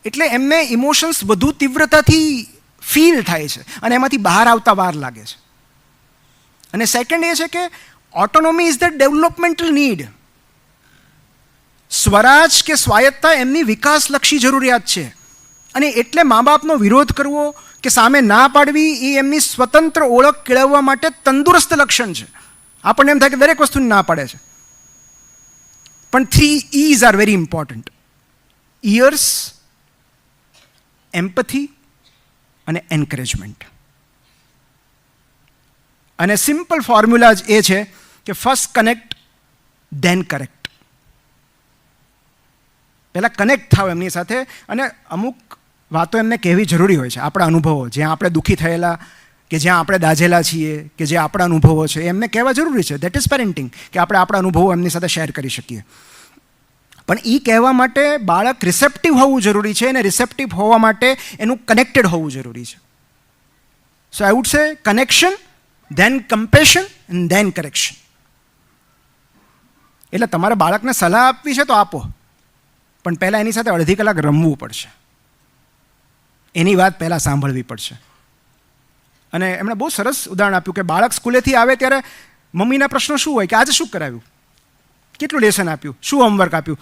એટલે એમને ઇમોશન્સ વધુ તીવ્રતાથી ફીલ થાય છે અને એમાંથી બહાર આવતા વાર લાગે છે. અને સેકન્ડ એ છે કે autonomy is the developmental need. સ્વરાજ કે સ્વાયત્તતા એમની વિકાસલક્ષી જરૂરિયાત છે. અને એટલે મા બાપનો વિરોધ કરવો કે સામે ના પાડવી એ એમની સ્વતંત્ર ઓળખ કેળવવા માટે તંદુરસ્ત લક્ષણ છે. આપણને એમ થાય કે દરેક વસ્તુને ના પાડે છે. પણ 3 E's are very important. Ears, empathy અને એન્કરેજમેન્ટ. અને સિમ્પલ ફોર્મ્યુલા જ એ છે કે ફર્સ્ટ કનેક્ટ, ધેન કરેક્ટ. પહેલાં કનેક્ટ થાવ એમની સાથે અને અમુક વાતો એમને કહેવી જરૂરી હોય છે. આપણા અનુભવો, જ્યાં આપણે દુઃખી થયેલા કે જ્યાં આપણે દાઝેલા છીએ કે જે આપણા અનુભવો છે એમને કહેવા જરૂરી છે. દેટ ઇઝ પેરેન્ટિંગ, કે આપણે આપણા અનુભવો એમની સાથે શેર કરી શકીએ. પણ એ કહેવા માટે બાળક રિસેપ્ટિવ હોવું જરૂરી છે. અને રિસેપ્ટિવ હોવા માટે એનું કનેક્ટેડ હોવું જરૂરી છે. So I would say connection, then compassion and then correction. એટલે તમારે બાળકને સલાહ આપવી છે તો આપો, પણ પહેલાં એની સાથે અડધી કલાક રમવું પડશે. એની વાત પહેલાં સાંભળવી પડશે. અને એમણે બહુ સરસ ઉદાહરણ આપ્યું કે બાળક સ્કૂલેથી આવે ત્યારે મમ્મીના પ્રશ્નો શું હોય કે આજે શું કરાવ્યું, કેટલું લેસન આપ્યું, શું હોમવર્ક આપ્યું,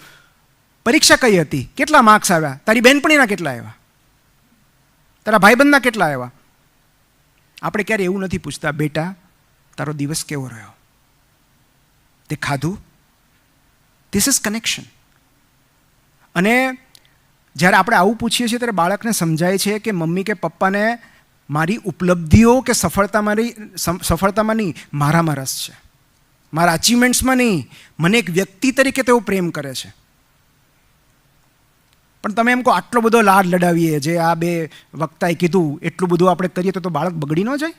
પરીક્ષા કઈ હતી, કેટલા માર્ક્સ આવ્યા, તારી બહેનપણીના કેટલા આવ્યા, તારા ભાઈબંધના કેટલા આવ્યા. આપણે ક્યારે એવું નથી પૂછતા, બેટા તારો દિવસ કેવો રહ્યો, તે ખાધું. This is connection. અને જ્યારે આપણે આવું પૂછીએ છીએ ત્યારે બાળકને સમજાય છે કે મમ્મી કે પપ્પાને મારી ઉપલબ્ધિઓ કે સફળતામાં નહીં, મારામાં રસ છે, મારા અચીવમેન્ટ્સમાં નહીં, મને એક વ્યક્તિ તરીકે તેઓ પ્રેમ કરે છે. પણ તમે એમ કહો આટલો બધો લાડ લડાવીએ, જે આ 2 વક્તાએ કીધું એટલું બધું આપણે કરીએ તો બાળક બગડી ન જાય?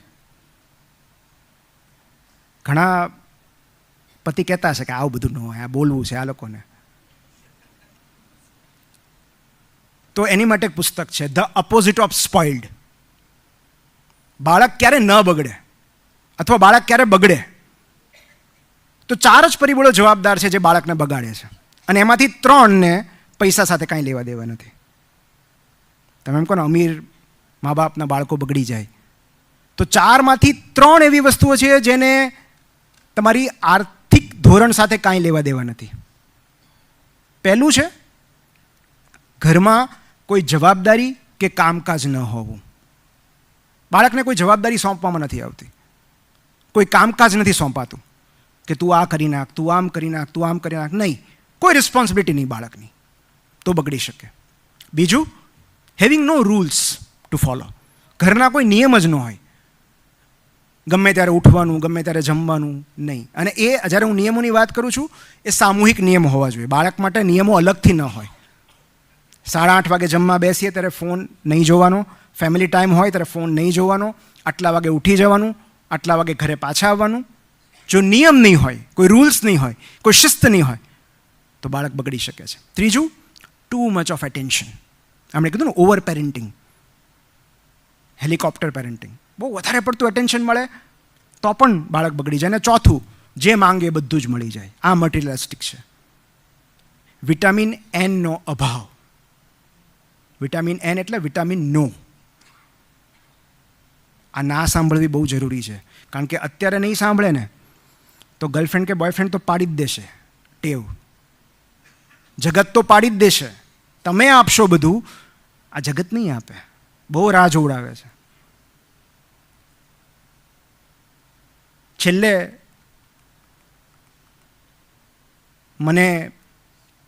ઘણા પતિ કહેતા છે કે આવું બધું ન હોય, આ બોલવું છે આ લોકોને. તો એની માટે એક પુસ્તક છે, ધ અપોઝિટ ઓફ સ્પોઇલ્ડ. બાળક ક્યારે ન બગડે અથવા બાળક ક્યારે બગડે, તો 4 જ પરિબળો જવાબદાર છે જે બાળકને બગાડે છે. અને એમાંથી 3ને પૈસા સાથે કાંઈ લેવા દેવા નથી. તમે એમ કહો ને અમીર મા બાપના બાળકો બગડી જાય, તો 4માંથી 3 એવી વસ્તુઓ છે જેને તમારી આર્થિક ધોરણ સાથે કાંઈ લેવા દેવા નથી. પહેલું છે ઘરમાં કોઈ જવાબદારી કે કામકાજ ન હોવું. બાળકને કોઈ જવાબદારી સોંપવામાં નથી આવતી, કોઈ કામકાજ નથી સોંપાતું કે તું આ કરી નાખ, તું આમ કરી નાખ, તું આમ કરી નાખ. નહીં, કોઈ રિસ્પોન્સિબિલિટી નહીં બાળકની, તો બગડી શકે. બીજું, having no rules to follow. ઘરના કોઈ નિયમ જ ન હોય, ગમે ત્યારે ઉઠવાનું, ગમે ત્યારે જમવાનું નહીં. અને એ જ્યારે હું નિયમોની વાત કરું છું એ સામૂહિક નિયમ હોવા જોઈએ. બાળક માટે નિયમો અલગથી ન હોય. 8:30 વાગે જમવા બેસીએ ત્યારે ફોન નહીં જોવાનો, ફેમિલી ટાઈમ હોય ત્યારે ફોન નહીં જોવાનો, આટલા વાગે ઉઠી જવાનું, આટલા વાગે ઘરે પાછા આવવાનું. જો નિયમ નહીં હોય, કોઈ રૂલ્સ નહીં હોય, કોઈ શિસ્ત નહીં હોય, તો બાળક બગડી શકે છે. ત્રીજું, ટુ મચ ઓફ એટેન્શન. આપણે કીધું ને ઓવર પેરેન્ટિંગ. હેલિકોપ્ટર પેરેન્ટિંગ, બહુ વધારે પડતું એટેન્શન મળે તો પણ બાળક બગડી જાય. અને ચોથું, જે માંગે એ બધું જ મળી જાય, આ મટીરિયલિસ્ટિક છે. વિટામિન એનનો અભાવ. વિટામિન એન એટલે વિટામિન નો. આ ના સાંભળવી બહુ જરૂરી છે, કારણ કે અત્યારે નહીં સાંભળે ને તો ગર્લફ્રેન્ડ કે બોયફ્રેન્ડ તો પાડી જ દેશે ટેવ. જગત તો પાડી જ દેશે. તમે આપશો બધું, આ જગત નહીં આપે. બહુ રાહ જોવડાવે છે. છેલ્લે મને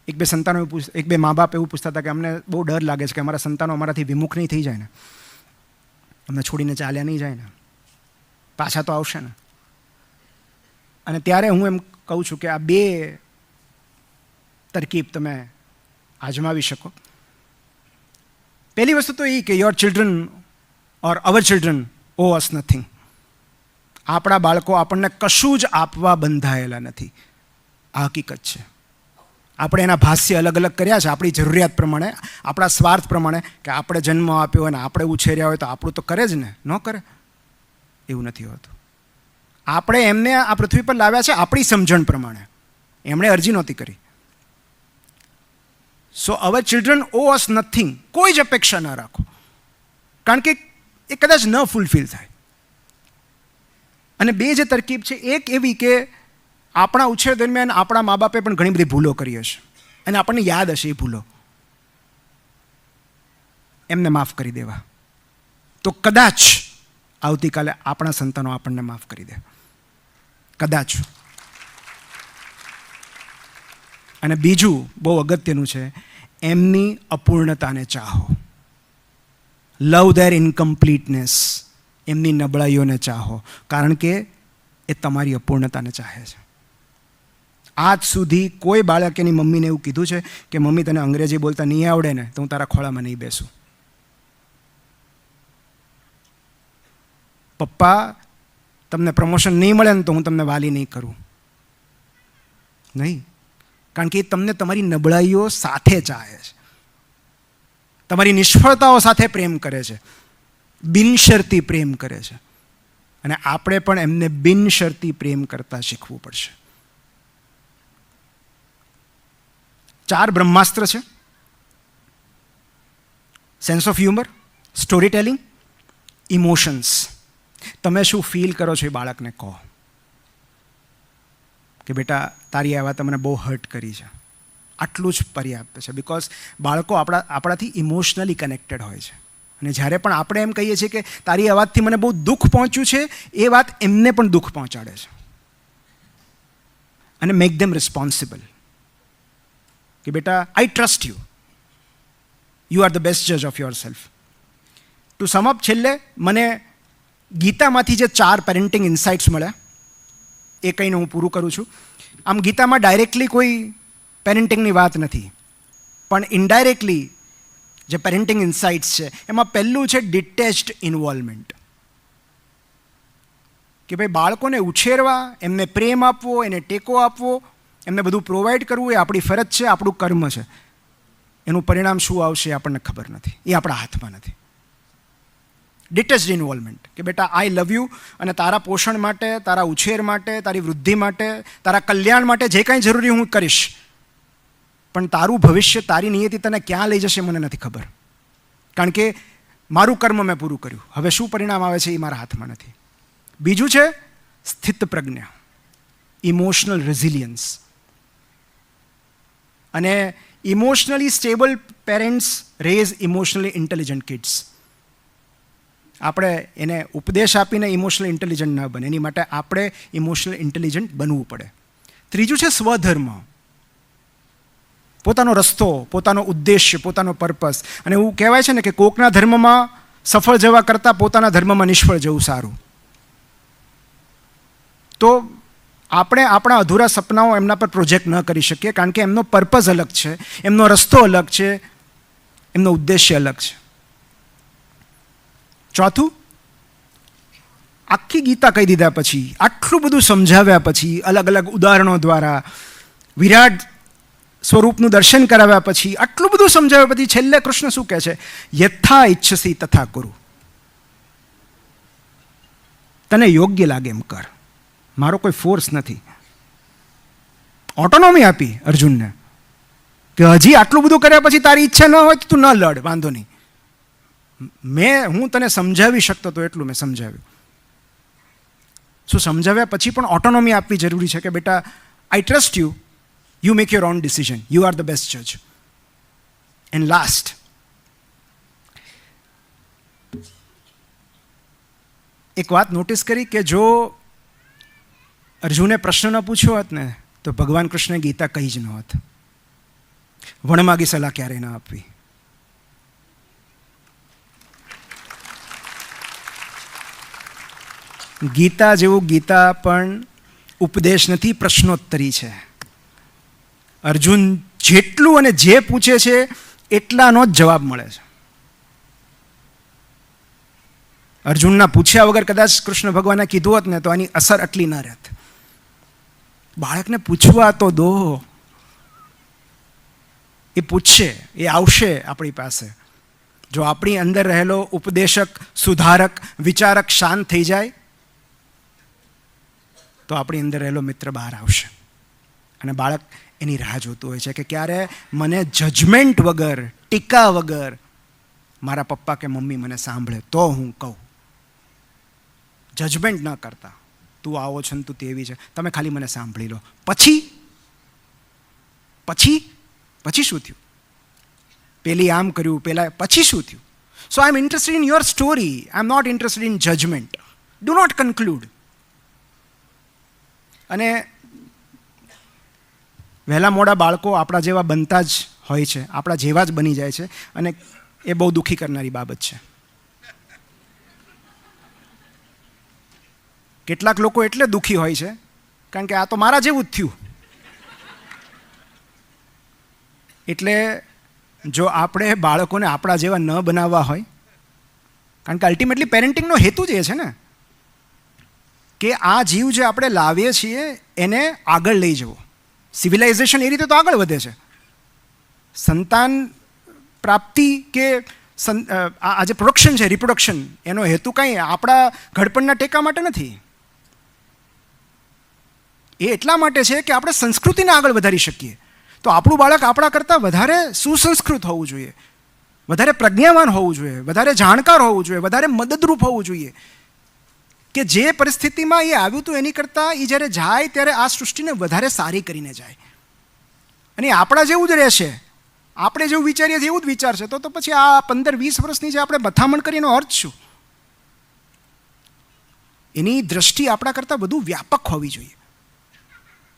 એક બે મા બાપ એવું પૂછતા હતા કે અમને બહુ ડર લાગે છે કે અમારા સંતાનો અમારાથી વિમુખ નહીં થઈ જાય ને, અમને છોડીને ચાલ્યા નહીં જાય ને, પાછા તો આવશે ને. અને ત્યારે હું એમ કહું છું કે આ બે તરકીબ તમે આજમાવી શકો. પહેલી વસ્તુ તો એ કે your children or our children owe us nothing. આપણા બાળકો આપણને કશું જ આપવા બંધાયેલા નથી. આ હકીકત છે. આપણે એના ભાષ્ય અલગ અલગ કર્યા છે આપણી જરૂરિયાત પ્રમાણે, આપણા સ્વાર્થ પ્રમાણે, કે આપણે જન્મ આપ્યો હોય ને આપણે ઉછેર્યા હોય તો આપણું તો કરે જ ને, ન કરે એવું નથી હોતું. આપણે એમને આ પૃથ્વી પર લાવ્યા છે આપણી સમજણ પ્રમાણે, એમણે અરજી નહોતી કરી. સો અવર ચિલ્ડ્રન ઓ અસ નથિંગ. કોઈ જ અપેક્ષા ન રાખો, કારણ કે એ કદાચ ન ફૂલફિલ થાય. અને બે જે તરકીબ છે, એક એવી કે આપણા ઉછેર દરમિયાન આપણા મા બાપે પણ ઘણી બધી ભૂલો કરી હશે અને આપણને યાદ હશે એ ભૂલો, એમને માફ કરી દેવા તો કદાચ આવતીકાલે આપણા સંતાનો આપણને માફ કરી દે, કદાચ. અને બીજું બહુ અગત્યનું છે, એમની અપૂર્ણતાને ચાહો. લવ ધેર ઇનકમ્પ્લીટનેસ. એમની નબળાઈઓને ચાહો, કારણ કે એ તમારી અપૂર્ણતાને ચાહે છે. આજ સુધી કોઈ બાળક એની મમ્મીને એવું કીધું છે કે મમ્મી તને અંગ્રેજી બોલતા નહીં આવડે ને તો હું તારા ખોળામાં નહીં બેસું? પપ્પા તમને પ્રમોશન નહીં મળે ને તો હું તમને વાલી નહીં કરું? નહીં, કારણ કે એ તમને તમારી નબળાઈઓ સાથે ચાહે છે, તમારી નિષ્ફળતાઓ સાથે પ્રેમ કરે છે, બિનશરતી પ્રેમ કરે છે. અને આપણે પણ એમને બિનશરતી પ્રેમ કરતા શીખવું પડશે. 4 બ્રહ્માસ્ત્ર છે: sense of humour, story telling, emotions. તમે શું ફીલ કરો છો એ બાળકને કહો કે બેટા તારી આ વાત મને બહુ હર્ટ કરી છે. આટલું જ પર્યાપ્ત છે. બિકોઝ બાળકો આપણાથી ઇમોશનલી કનેક્ટેડ હોય છે. અને જ્યારે પણ આપણે એમ કહીએ છીએ કે તારી આ વાતથી મને બહુ દુઃખ પહોંચ્યું છે, એ વાત એમને પણ દુઃખ પહોંચાડે છે. અને મેક ધેમ રિસ્પોન્સિબલ કે બેટા I trust you, you are the best જજ of yourself. To sum up, છેલ્લે મને ગીતામાંથી જે 4 પેરેન્ટિંગ ઇન્સાઇટ્સ મળ્યા એ કહીને હું પૂરું કરું છું. આમ ગીતામાં ડાયરેક્ટલી કોઈ પેરેન્ટિંગની વાત નથી, પણ ઇનડાયરેક્ટલી જે પેરેન્ટિંગ ઇન્સાઇટ્સ છે એમાં પહેલું છે ડિટેચ્ડ ઇન્વોલ્વમેન્ટ. કે ભાઈ બાળકોને ઉછેરવા, એમને પ્રેમ આપવો, એને ટેકો આપવો, એમને બધું પ્રોવાઈડ કરવું એ આપણી ફરજ છે, આપણું કર્મ છે. એનું પરિણામ શું આવશે એ આપણને ખબર નથી, એ આપણા હાથમાં નથી. ડિટેચ્ડ ઇન્વોલ્વમેન્ટ કે બેટા આઈ લવ યુ, અને તારા પોષણ માટે, તારા ઉછેર માટે, તારી વૃદ્ધિ માટે, તારા કલ્યાણ માટે જે કાંઈ જરૂરી હું કરીશ, પણ તારું ભવિષ્ય, તારી નિયતિ તને ક્યાં લઈ જશે મને નથી ખબર, કારણ કે મારું કર્મ મેં પૂરું કર્યું. હવે શું પરિણામ આવે છે એ મારા હાથમાં નથી. બીજું છે સ્થિત પ્રજ્ઞા, ઇમોશનલ રેઝિલિયન્સ. અને emotionally stable parents raise emotionally intelligent kids. આપણે એને ઉપદેશ આપીને ઇમોશનલ ઇન્ટેલિજન્ટ ન બને, એની માટે આપણે ઇમોશનલ ઇન્ટેલિજન્ટ બનવું પડે. ત્રીજું છે સ્વધર્મ, પોતાનો રસ્તો, પોતાનો ઉદ્દેશ્ય, પોતાનો પર્પસ. અને એવું કહેવાય છે ને કે કોકના ધર્મમાં સફળ જવા કરતાં પોતાના ધર્મમાં નિષ્ફળ જવું સારું. તો આપણે આપણા અધૂરા સપનાઓ એમના પર પ્રોજેક્ટ ન કરી શકીએ, કારણ કે એમનો પર્પઝ અલગ છે, એમનો રસ્તો અલગ છે, એમનો ઉદ્દેશ્ય અલગ છે. ચોથું, આખી ગીતા કહી દીધા પછી, આટલું બધું સમજાવ્યા પછી, અલગ અલગ ઉદાહરણો દ્વારા વિરાટ સ્વરૂપનું દર્શન કરાવ્યા પછી, આટલું બધું સમજાવ્યા પછી છેલ્લે કૃષ્ણ શું કહે છે? યથા ઈચ્છસી તથા કુરુ. તને યોગ્ય લાગે એમ કર, મારો કોઈ ફોર્સ નથી. ઓટોનોમી આપી અર્જુનને કે હજી આટલું બધું કર્યા પછી તારી ઈચ્છા ન હોય તો તું ન લડ, વાંધો નહીં. હું તને સમજાવી શકતો તો એટલું મેં સમજાવ્યું. શું સમજાવ્યા પછી પણ ઓટોનોમી આપવી જરૂરી છે કે બેટા, I trust you, you make your own decision, you are the best જજ. એન્ડ લાસ્ટ, એક વાત નોટિસ કરી કે જો અર્જુને પ્રશ્ન ન પૂછ્યો હોત ને તો ભગવાન કૃષ્ણે ગીતા કહી જ ન હોત. વણમાગી સલાહ ક્યારેય ન આપવી. ગીતા જેવું ગીતા પણ ઉપદેશ નથી, પ્રશ્નોત્તરી છે. અર્જુન જેટલું અને જે પૂછે છે એટલાનો જ જવાબ મળે છે. અર્જુનના પૂછ્યા વગર કદાચ કૃષ્ણ ભગવાને કીધું હોત ને તો આની અસર આટલી ન રહેત. બાળકને પૂછવા તો દો, એ પૂછશે, એ આવશે આપણી પાસે. જો આપણી અંદર રહેલો ઉપદેશક, સુધારક, વિચારક શાંત થઈ જાય તો આપણી અંદર રહેલો મિત્ર બહાર આવશે. અને બાળક એની રાહ જોતું હોય છે કે ક્યારે મને જજમેન્ટ વગર, ટીકા વગર મારા પપ્પા કે મમ્મી મને સાંભળે તો હું કહું. જજમેન્ટ ન કરતા, તું આવો છો ને તું તેવી છે, તમે ખાલી મને સાંભળી લો. પછી શું થયું? પેલી આમ કર્યું, પેલા પછી શું થયું? So I am interested in your story, I am not interested in judgment. Do not conclude. અને વહેલા મોડા બાળકો આપણા જેવા બનતા જ હોય છે, આપણા જેવા જ બની જાય છે, અને એ બહુ દુઃખી કરનારી બાબત છે. કેટલાક લોકો એટલે દુઃખી હોય છે કારણ કે આ તો મારા જેવું જ થયું. એટલે જો આપણે બાળકોને આપણા જેવા ન બનાવવા હોય, કારણ કે અલ્ટિમેટલી પેરેન્ટિંગનો હેતુ જ એ છે ને કે આ જીવ જે આપણે લાવીએ છીએ એને આગળ લઈ જવો. સિવિલાઇઝેશન એ રીતે તો આગળ વધે છે. સંતાન પ્રાપ્તિ કે આ જે પ્રોડક્શન છે, રિપ્રોડક્શન, એનો હેતુ કંઈ આપણા ઘડપણના ટેકા માટે નથી. એ એટલા માટે છે કે આપણે સંસ્કૃતિને આગળ વધારી શકીએ. તો આપણું બાળક આપણા કરતાં વધારે સુસંસ્કૃત હોવું જોઈએ, વધારે પ્રજ્ઞાવાન હોવું જોઈએ, વધારે જાણકાર હોવું જોઈએ, વધારે મદદરૂપ હોવું જોઈએ, કે જે પરિસ્થિતિમાં એ આવ્યું હતું એની કરતાં એ જ્યારે જાય ત્યારે આ સૃષ્ટિને વધારે સારી કરીને જાય. અને આપણા જેવું જ રહેશે, આપણે જેવું વિચારીએ છીએ એવું જ વિચારશે. તો પછી આ 15-20 વર્ષની જે આપણે મથામણ કરીએ એનો અર્થ શું? એની દ્રષ્ટિ આપણા કરતાં વધુ વ્યાપક હોવી જોઈએ.